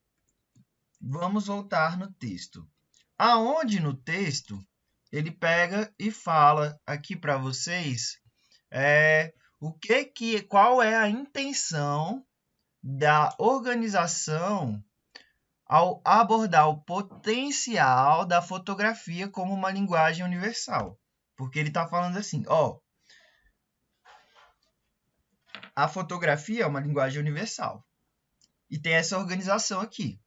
vamos voltar no texto. Aonde no texto ele pega e fala aqui para vocês qual é a intenção da organização ao abordar o potencial da fotografia como uma linguagem universal. Porque ele está falando assim, ó, a fotografia é uma linguagem universal. E tem essa organização aqui.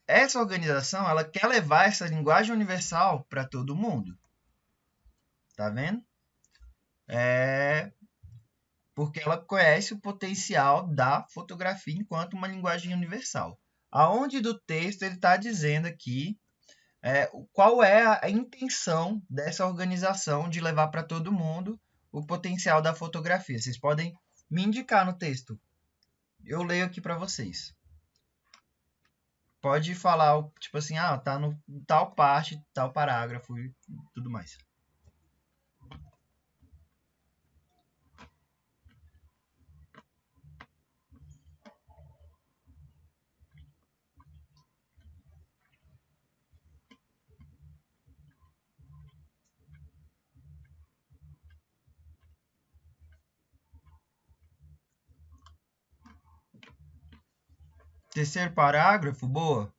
Essa organização, ela quer levar essa linguagem universal para todo mundo. Tá vendo? Porque ela conhece o potencial da fotografia enquanto uma linguagem universal. Aonde do texto ele está dizendo aqui qual é a intenção dessa organização de levar para todo mundo o potencial da fotografia. Vocês podem me indicar no texto. Eu leio aqui para vocês. Pode falar, tipo assim, tá no tal parte, tal parágrafo e tudo mais. Terceiro parágrafo, boa.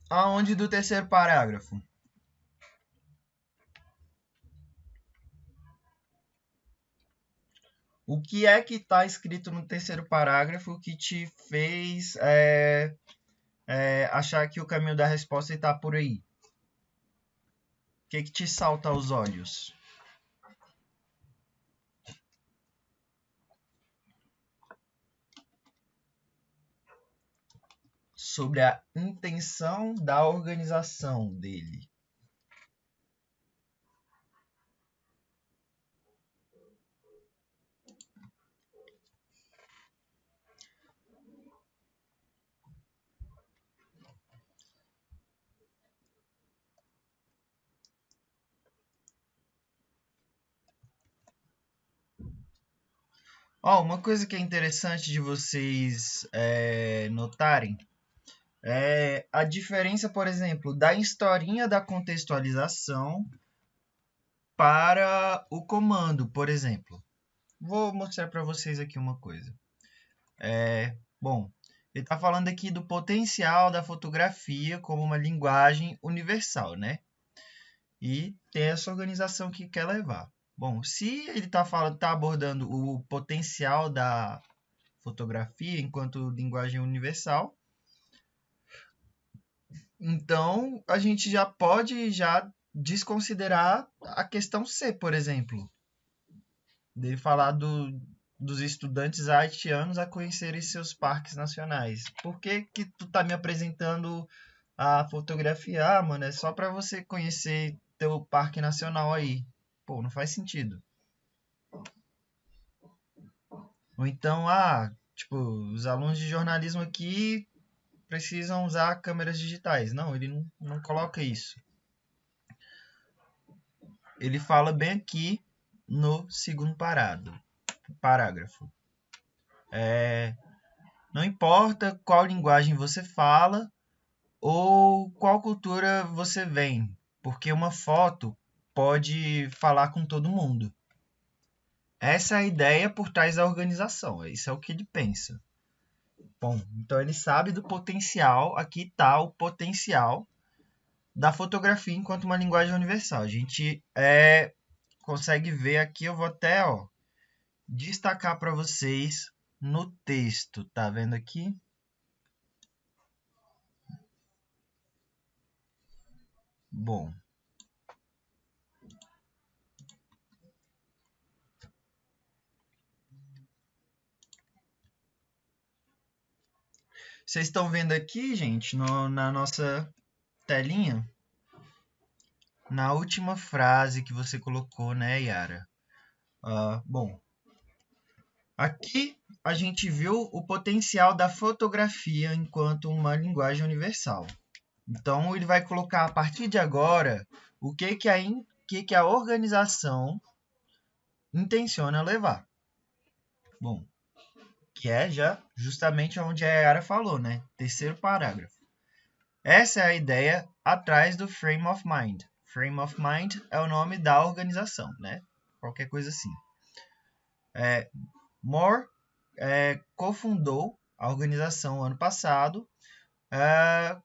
Aonde do terceiro parágrafo? O que é que está escrito no terceiro parágrafo que te fez achar que o caminho da resposta está por aí? O que te salta aos olhos? Sobre a intenção da organização dele. Uma coisa que é interessante de vocês notarem é a diferença, por exemplo, da historinha da contextualização para o comando, por exemplo. Vou mostrar para vocês aqui uma coisa. Bom, ele está falando aqui do potencial da fotografia como uma linguagem universal, né? E tem essa organização que quer levar. Bom, se ele está abordando o potencial da fotografia enquanto linguagem universal, então a gente já pode desconsiderar a questão C, por exemplo, dele falar dos estudantes haitianos a conhecerem seus parques nacionais. Por que que tu tá me apresentando a fotografia? Ah, mano, é só para você conhecer teu parque nacional aí. Pô, não faz sentido. Ou então, tipo, os alunos de jornalismo aqui precisam usar câmeras digitais. Não, ele não coloca isso. Ele fala bem aqui no segundo parágrafo. Não importa qual linguagem você fala ou qual cultura você vem, porque uma foto pode falar com todo mundo. Essa é a ideia por trás da organização, isso é o que ele pensa. Bom, então ele sabe do potencial, aqui está o potencial da fotografia enquanto uma linguagem universal. A gente consegue ver aqui, eu vou até destacar para vocês no texto, tá vendo aqui? Bom, vocês estão vendo aqui, gente, na nossa telinha, na última frase que você colocou, né, Yara? Bom, aqui a gente viu o potencial da fotografia enquanto uma linguagem universal. Então, ele vai colocar a partir de agora o que a organização intenciona levar. Bom, que é já justamente onde a Yara falou, né? Terceiro parágrafo. Essa é a ideia atrás do Frame of Mind. Frame of Mind é o nome da organização, né? Qualquer coisa assim. Moore cofundou a organização ano passado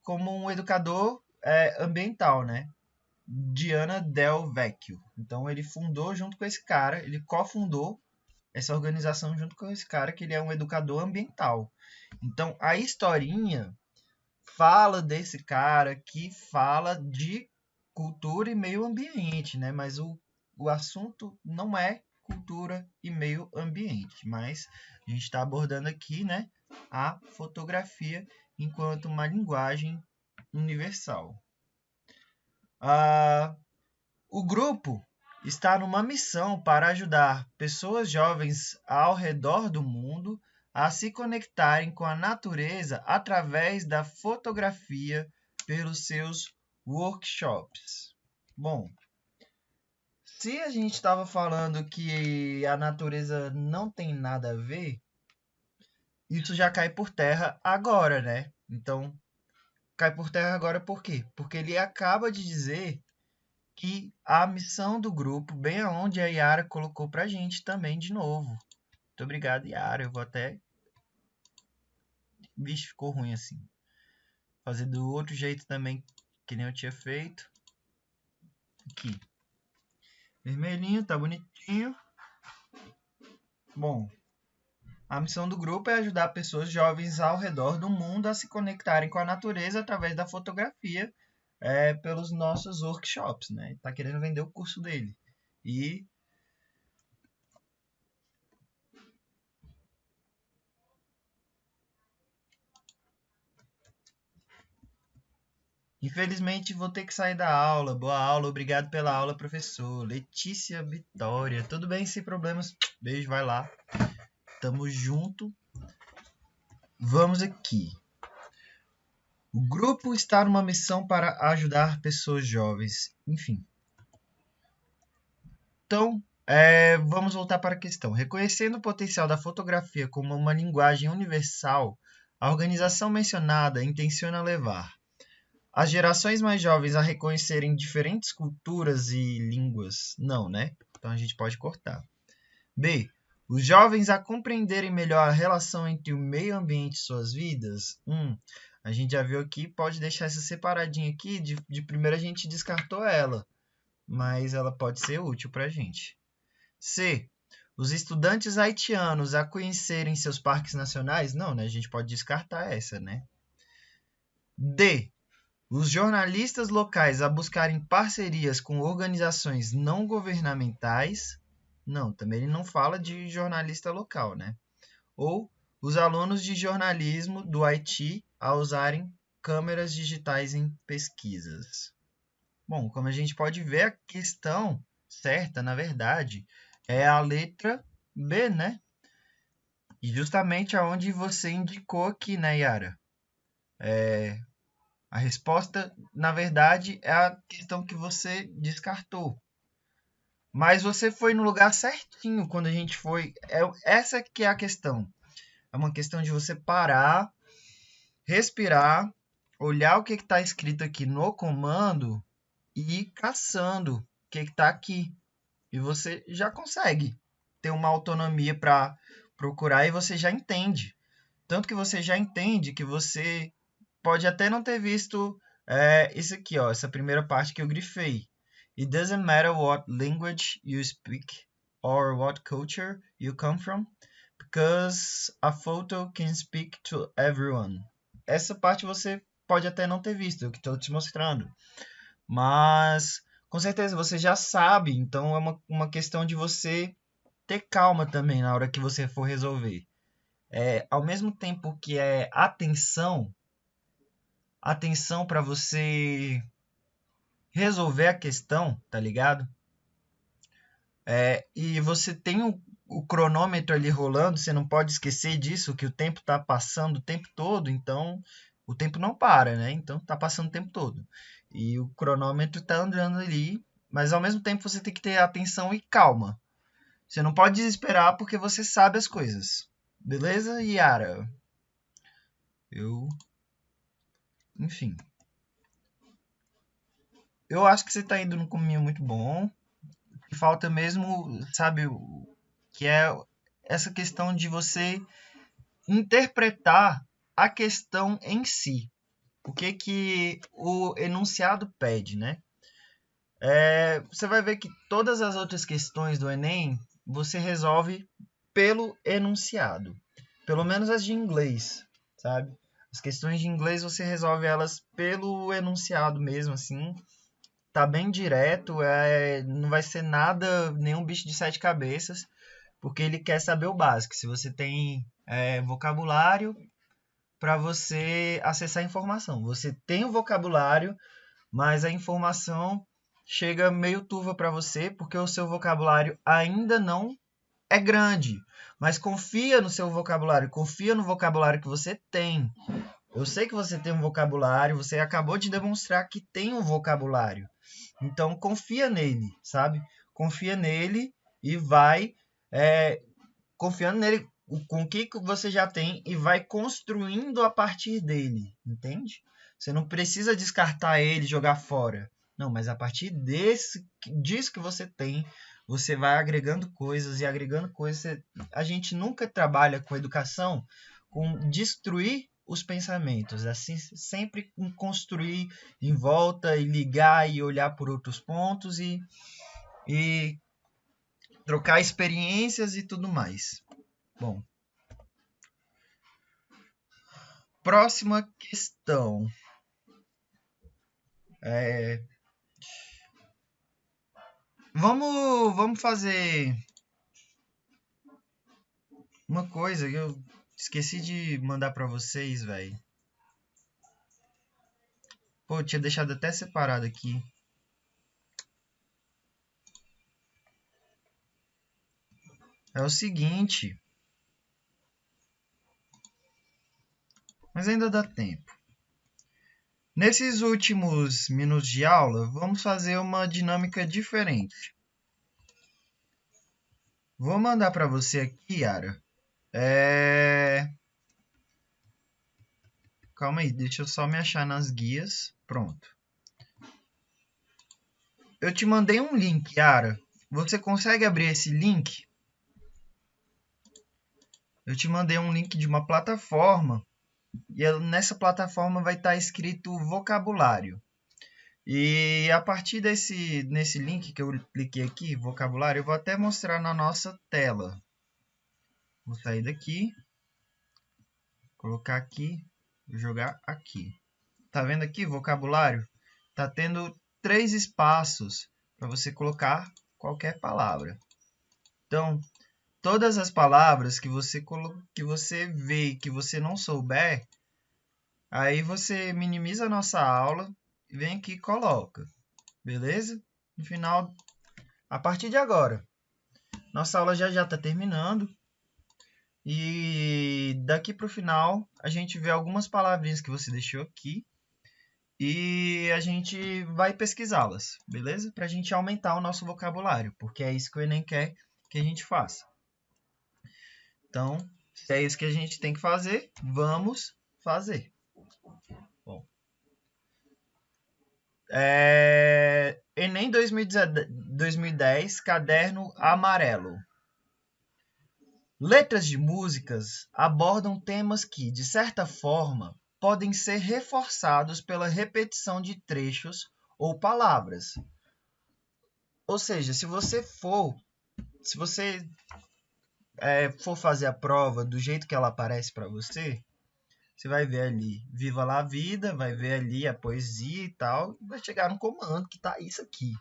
como um educador ambiental, né? Diana Del Vecchio. Então ele fundou junto com esse cara, ele cofundou essa organização junto com esse cara, que ele é um educador ambiental. Então a historinha fala desse cara que fala de cultura e meio ambiente, né? Mas o assunto não é cultura e meio ambiente, mas a gente está abordando aqui, né, a fotografia enquanto uma linguagem universal. O grupo está numa missão para ajudar pessoas jovens ao redor do mundo a se conectarem com a natureza através da fotografia pelos seus workshops. Bom, se a gente estava falando que a natureza não tem nada a ver, isso já cai por terra agora, né? Então, cai por terra agora por quê? Porque ele acaba de dizer que a missão do grupo, bem aonde a Yara colocou pra gente também de novo. Muito obrigado, Yara. Eu vou até... Vixe, ficou ruim assim. Fazer do outro jeito também, que nem eu tinha feito. Aqui. Vermelhinho, tá bonitinho. Bom, a missão do grupo é ajudar pessoas jovens ao redor do mundo a se conectarem com a natureza através da fotografia pelos nossos workshops, né? Tá querendo vender o curso dele. E infelizmente vou ter que sair da aula. Boa aula, obrigado pela aula, professor. Letícia Vitória. Tudo bem, sem problemas. Beijo, vai lá. Tamo junto. Vamos aqui. O grupo está numa missão para ajudar pessoas jovens. Enfim. Então, vamos voltar para a questão. Reconhecendo o potencial da fotografia como uma linguagem universal, a organização mencionada intenciona levar as gerações mais jovens a reconhecerem diferentes culturas e línguas. Não, né? Então a gente pode cortar. B. Os jovens a compreenderem melhor a relação entre o meio ambiente e suas vidas. A gente já viu aqui, pode deixar essa separadinha aqui. De primeira a gente descartou ela, mas ela pode ser útil para a gente. C. Os estudantes haitianos a conhecerem seus parques nacionais. Não, né? A gente pode descartar essa, né? D. Os jornalistas locais a buscarem parcerias com organizações não governamentais. Não, também ele não fala de jornalista local, né? Ou os alunos de jornalismo do Haiti a usarem câmeras digitais em pesquisas. Bom, como a gente pode ver, a questão certa, na verdade, é a letra B, né? E justamente aonde você indicou aqui, né, Yara? A resposta, na verdade, é a questão que você descartou. Mas você foi no lugar certinho quando a gente foi. Essa que é a questão. É uma questão de você parar, respirar, olhar o que está escrito aqui no comando e ir caçando o que está aqui. E você já consegue ter uma autonomia para procurar e você já entende. Tanto que você já entende que você pode até não ter visto isso aqui, ó, essa primeira parte que eu grifei. It doesn't matter what language you speak or what culture you come from, because a photo can speak to everyone. Essa parte você pode até não ter visto, eu que estou te mostrando. Mas, com certeza, você já sabe, então é uma questão de você ter calma também na hora que você for resolver. Ao mesmo tempo que é atenção para você resolver a questão, tá ligado? E você tem o cronômetro ali rolando, você não pode esquecer disso, que o tempo tá passando o tempo todo, então o tempo não para, né? Então tá passando o tempo todo. E o cronômetro tá andando ali, mas ao mesmo tempo você tem que ter atenção e calma. Você não pode desesperar porque você sabe as coisas. Beleza, Yara? Enfim. Eu acho que você tá indo num caminho muito bom. O que falta mesmo, sabe, que é essa questão de você interpretar a questão em si. O que o enunciado pede, né? Você vai ver que todas as outras questões do Enem você resolve pelo enunciado. Pelo menos as de inglês, sabe? As questões de inglês você resolve elas pelo enunciado mesmo, assim. Tá bem direto, não vai ser nada, nenhum bicho de sete cabeças, porque ele quer saber o básico. Se você tem vocabulário para você acessar a informação. Você tem o vocabulário, mas a informação chega meio turva para você, porque o seu vocabulário ainda não é grande. Mas confia no seu vocabulário, confia no vocabulário que você tem. Eu sei que você tem um vocabulário, você acabou de demonstrar que tem um vocabulário. Então, confia nele, sabe? Confia nele e vai confiando nele com o que você já tem e vai construindo a partir dele, entende? Você não precisa descartar ele, jogar fora. Não, mas a partir disso que você tem, você vai agregando coisas e agregando coisas. A gente nunca trabalha com educação com destruir os pensamentos, assim, sempre com construir em volta e ligar e olhar por outros pontos e trocar experiências e tudo mais. Bom, próxima questão. Vamos fazer uma coisa que eu esqueci de mandar para vocês, velho. Pô, tinha deixado até separado aqui. É o seguinte. Mas ainda dá tempo. Nesses últimos minutos de aula, vamos fazer uma dinâmica diferente. Vou mandar para você aqui, Yara. Calma aí, deixa eu só me achar nas guias. Pronto. Eu te mandei um link, Yara. Você consegue abrir esse link? Eu te mandei um link de uma plataforma. E nessa plataforma vai estar escrito vocabulário. E a partir nesse link que eu cliquei aqui, vocabulário, eu vou até mostrar na nossa tela. Vou sair daqui, colocar aqui, jogar aqui. Tá vendo aqui, vocabulário? Tá tendo 3 espaços para você colocar qualquer palavra. Então, todas as palavras que você vê e que você não souber, aí você minimiza a nossa aula e vem aqui e coloca. Beleza? No final, a partir de agora, nossa aula já está terminando. E daqui para o final, a gente vê algumas palavrinhas que você deixou aqui. E a gente vai pesquisá-las, beleza? Para a gente aumentar o nosso vocabulário, porque é isso que o Enem quer que a gente faça. Então, se é isso que a gente tem que fazer, vamos fazer. Bom, Enem 2010, caderno amarelo. Letras de músicas abordam temas que, de certa forma, podem ser reforçados pela repetição de trechos ou palavras. Ou seja, se você for fazer a prova do jeito que ela aparece para você, você vai ver ali Viva la Vida, vai ver ali a poesia e tal, e vai chegar no comando que tá isso aqui.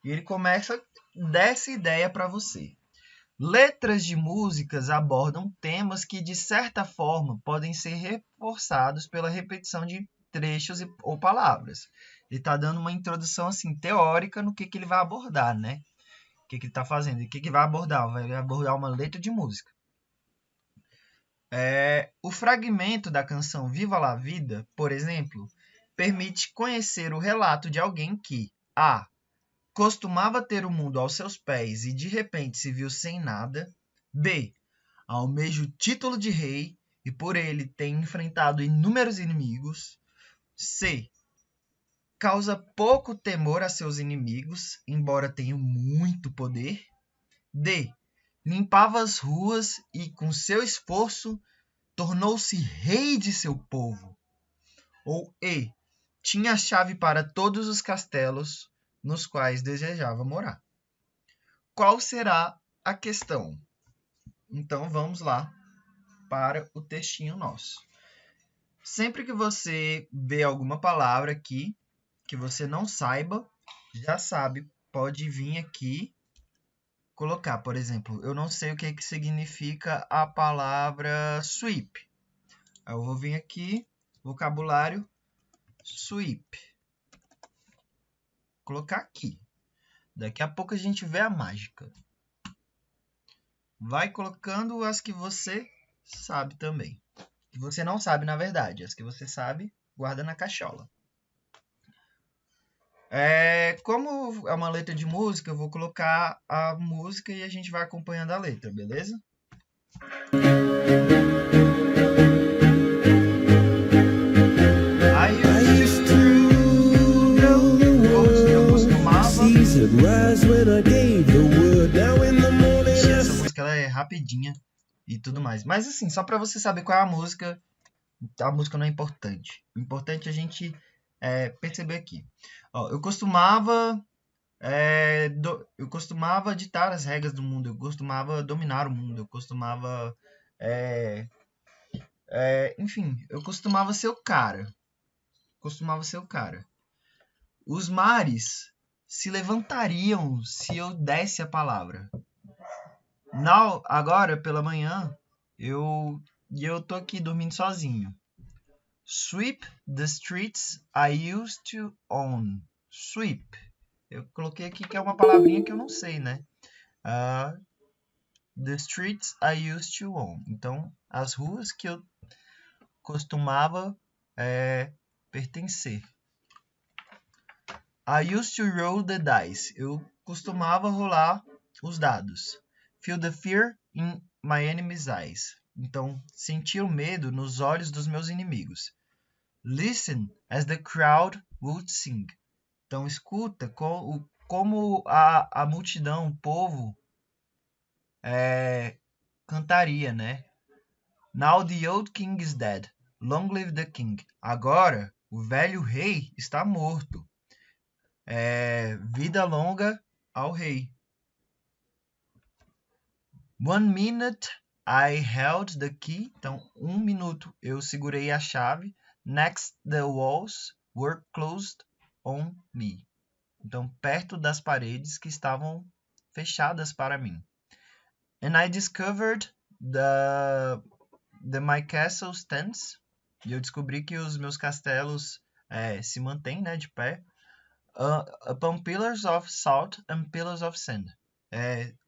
E ele começa dessa ideia para você. Letras de músicas abordam temas que, de certa forma, podem ser reforçados pela repetição de trechos ou palavras. Ele está dando uma introdução assim teórica no que ele vai abordar, né? O que ele está fazendo? E o que vai abordar? Vai abordar uma letra de música. O fragmento da canção Viva la Vida, por exemplo, permite conhecer o relato de alguém que a. Costumava ter o mundo aos seus pés e de repente se viu sem nada. B. Almeja o título de rei e por ele tem enfrentado inúmeros inimigos. C. Causa pouco temor a seus inimigos, embora tenha muito poder. D. Limpava as ruas e, com seu esforço, tornou-se rei de seu povo. Ou E. Tinha a chave para todos os castelos nos quais desejava morar. Qual será a questão? Então vamos lá para o textinho nosso. Sempre que você vê alguma palavra aqui que você não saiba, já sabe, pode vir aqui colocar, por exemplo, eu não sei o que significa a palavra sweep. Eu vou vir aqui, vocabulário, sweep. colocar aqui. Daqui a pouco a gente vê a mágica. Vai colocando as que você sabe também. Que você não sabe, na verdade. As que você sabe, guarda na cachola. Como é uma letra de música, eu vou colocar a música e a gente vai acompanhando a letra, beleza? Eu costumava... Essa música ela é rapidinha e tudo mais. Mas assim, só pra você saber qual é a música não é importante. O importante é a gente perceber aqui. Ó, eu costumava ditar as regras do mundo, eu costumava dominar o mundo, eu costumava... enfim, eu costumava ser o cara. Os mares se levantariam se eu desse a palavra. Agora, pela manhã, eu tô aqui dormindo sozinho. Sweep the streets I used to own. Sweep. Eu coloquei aqui que é uma palavrinha que eu não sei, né? The streets I used to own. Então, as ruas que eu costumava pertencer. I used to roll the dice. Eu costumava rolar os dados. Feel the fear in my enemy's eyes. Então, sentir o medo nos olhos dos meus inimigos. Listen as the crowd would sing. Então, escuta como a multidão, o povo, cantaria, né? Now the old king is dead. Long live the king. Agora, o velho rei está morto. Vida longa ao rei. 1 minute I held the key. Então, 1 minuto eu segurei a chave. Next the walls were closed on me. Então, perto das paredes que estavam fechadas para mim. And I discovered my castle stands. E eu descobri que os meus castelos se mantêm, né, de pé. Upon pillars of salt and pillars of sand.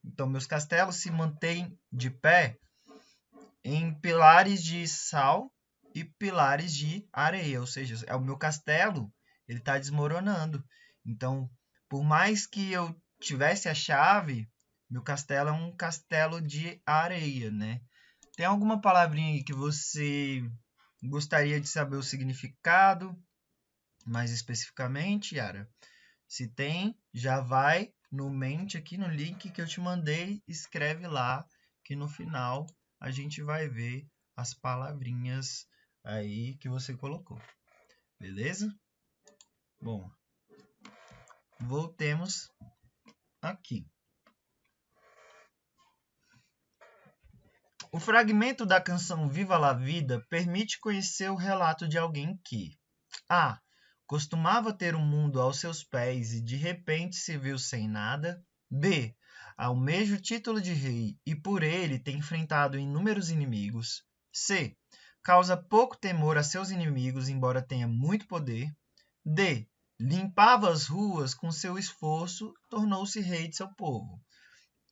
Então, meus castelos se mantêm de pé em pilares de sal e pilares de areia. Ou seja, o meu castelo ele está desmoronando. Então, por mais que eu tivesse a chave, meu castelo é um castelo de areia, né? Tem alguma palavrinha aí que você gostaria de saber o significado? Mais especificamente, Yara? Se tem, já vai no mente aqui no link que eu te mandei, escreve lá, que no final a gente vai ver as palavrinhas aí que você colocou. Beleza? Bom, voltemos aqui. O fragmento da canção Viva la Vida permite conhecer o relato de alguém que A. Costumava ter um mundo aos seus pés e de repente se viu sem nada. B. Almeja o título de rei e por ele tem enfrentado inúmeros inimigos. C. Causa pouco temor a seus inimigos, embora tenha muito poder. D. Limpava as ruas com seu esforço, tornou-se rei de seu povo.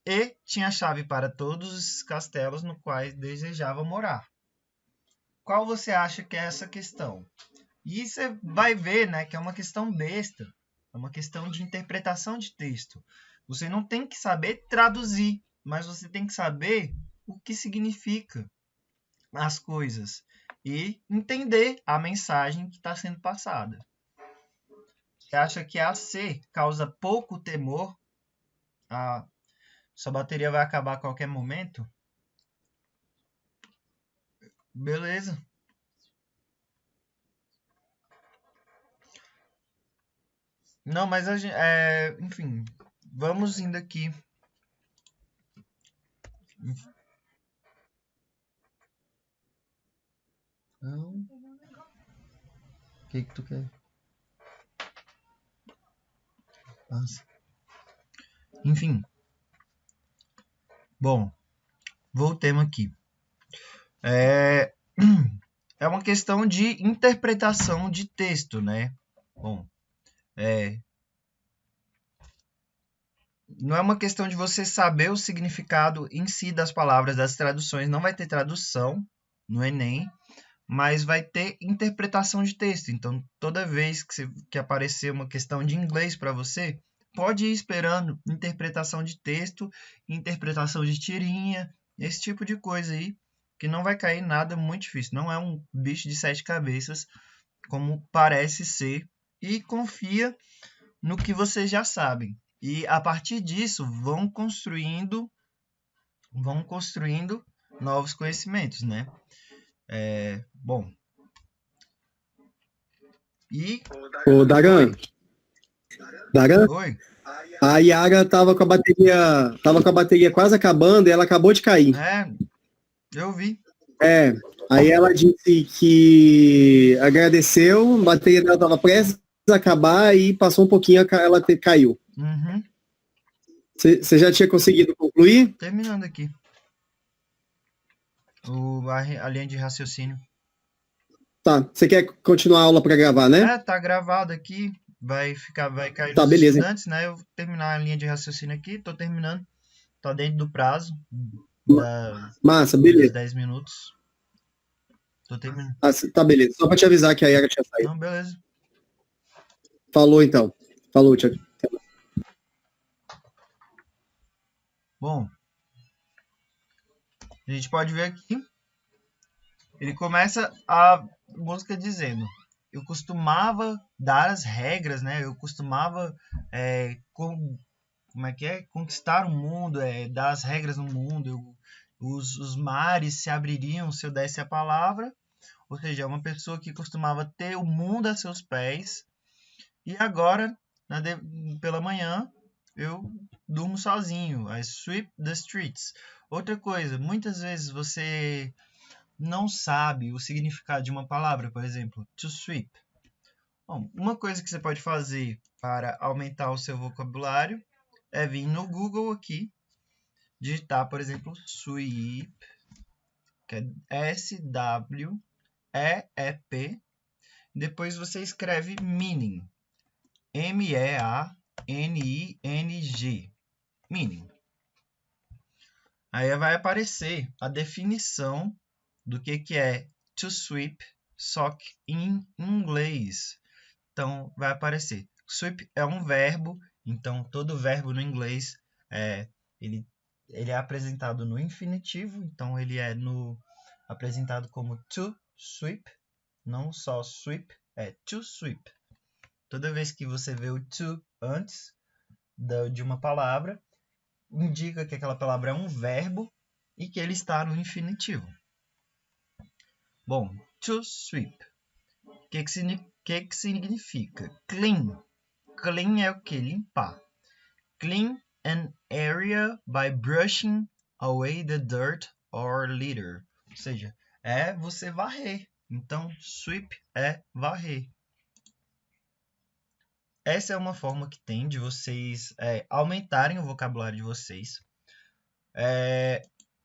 E tinha chave para todos os castelos no quais desejava morar. Qual você acha que é essa questão? E você vai ver, né, que é uma questão besta. É uma questão de interpretação de texto. Você não tem que saber traduzir, mas você tem que saber o que significa as coisas e entender a mensagem que está sendo passada. Você acha que a C causa pouco temor? Sua bateria vai acabar a qualquer momento? Beleza. Não, mas a gente, enfim, vamos indo aqui. Não. O que tu quer? Nossa. Enfim. Bom, voltemos aqui. É uma questão de interpretação de texto, né? Bom, não é uma questão de você saber o significado em si das palavras, das traduções. Não vai ter tradução no Enem, mas vai ter interpretação de texto. Então, toda vez que aparecer uma questão de inglês para você, pode ir esperando interpretação de texto, interpretação de tirinha, esse tipo de coisa aí, que não vai cair nada muito difícil. Não é um bicho de 7 cabeças, como parece ser, e confia no que vocês já sabem. E a partir disso, vão construindo novos conhecimentos, né? Bom, e Ô, Daran, oi, Daran, oi. a Yara tava com a bateria quase acabando e ela acabou de cair. É, eu vi. É, aí ela disse que agradeceu, a bateria dela estava prestes a acabar e passou um pouquinho, caiu. Uhum. Você já tinha conseguido concluir? Terminando aqui a linha de raciocínio. Tá, você quer continuar a aula para gravar, né? Tá gravado aqui. Vai cair Tá, nos beleza. estudantes, né? Eu vou terminar a linha de raciocínio aqui. Tô terminando. Tá dentro do prazo Massa, dos beleza. 10 minutos. Tô terminando. Ah, tá, beleza. Só para te avisar que a Yara tinha saído. Não, beleza. Falou, então. Falou, tchau. Bom, a gente pode ver aqui. Ele começa a música dizendo: eu costumava dar as regras, né? Eu costumava como é que é? Conquistar o mundo, dar as regras no mundo. Os mares se abririam se eu desse a palavra. Ou seja, é uma pessoa que costumava ter o mundo a seus pés. E agora, pela manhã, eu durmo sozinho. I sweep the streets. Outra coisa, muitas vezes você não sabe o significado de uma palavra, por exemplo, to sweep. Bom, uma coisa que você pode fazer para aumentar o seu vocabulário é vir no Google aqui, digitar, por exemplo, sweep, que é S-W-E-E-P. Depois você escreve meaning, M-E-A-N-I-N-G, meaning. Aí vai aparecer a definição do que é to sweep, só que em inglês. Então, vai aparecer. Sweep é um verbo, então todo verbo no inglês ele, ele é apresentado no infinitivo, então ele é apresentado como to sweep, não só sweep, é to sweep. Toda vez que você vê o to antes de uma palavra, indica que aquela palavra é um verbo e que ele está no infinitivo. Bom, to sweep. O que significa? Clean. Clean é o que? Limpar. Clean an area by brushing away the dirt or litter. Ou seja, é você varrer. Então, sweep é varrer. Essa é uma forma que tem de vocês aumentarem o vocabulário de vocês.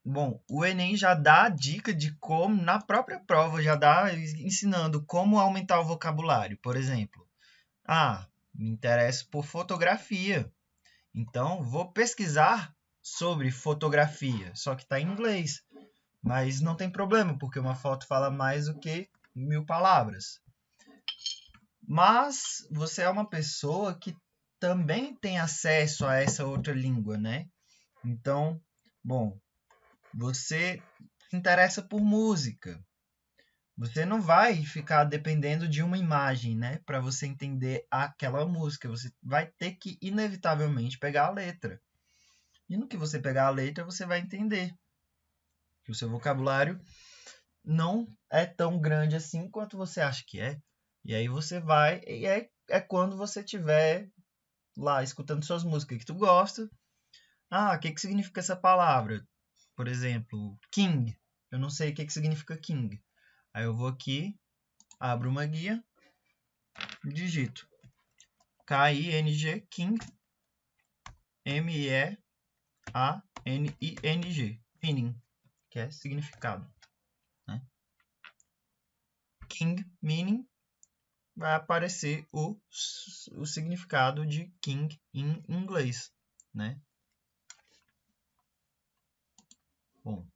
Bom, o Enem já dá a dica de como, na própria prova, já dá ensinando como aumentar o vocabulário. Por exemplo, me interesso por fotografia. Então, vou pesquisar sobre fotografia, só que está em inglês. Mas não tem problema, porque uma foto fala mais do que 1000 palavras. Mas você é uma pessoa que também tem acesso a essa outra língua, né? Então, bom, você se interessa por música. Você não vai ficar dependendo de uma imagem, né, para você entender aquela música. Você vai ter que inevitavelmente pegar a letra. E no que você pegar a letra, você vai entender que o seu vocabulário não é tão grande assim quanto você acha que é. E aí você vai, e é quando você estiver lá escutando suas músicas que tu gosta. O que significa essa palavra? Por exemplo, king. Eu não sei o que significa king. Aí eu vou aqui, abro uma guia, digito K-I-N-G, king, M-E-A-N-I-N-G, meaning, que é significado. Né? King, meaning, vai aparecer o significado de king em inglês. né? Bom,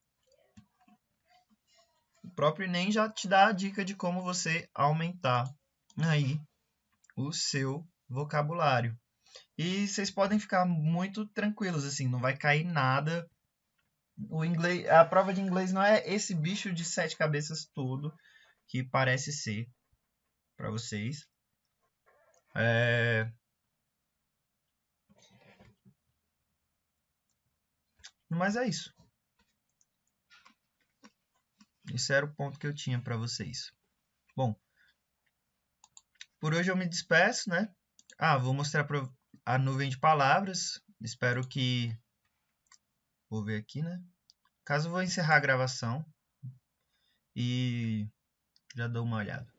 o próprio Enem já te dá a dica de como você aumentar aí o seu vocabulário. E vocês podem ficar muito tranquilos, assim, não vai cair nada. O inglês, a prova de inglês não é esse bicho de 7 cabeças todo que parece ser para vocês. Mas é isso. Esse era o ponto que eu tinha para vocês. Bom, por hoje eu me despeço, né? Vou mostrar a nuvem de palavras. Espero que... Vou ver aqui, né? Caso eu vou encerrar a gravação e já dou uma olhada.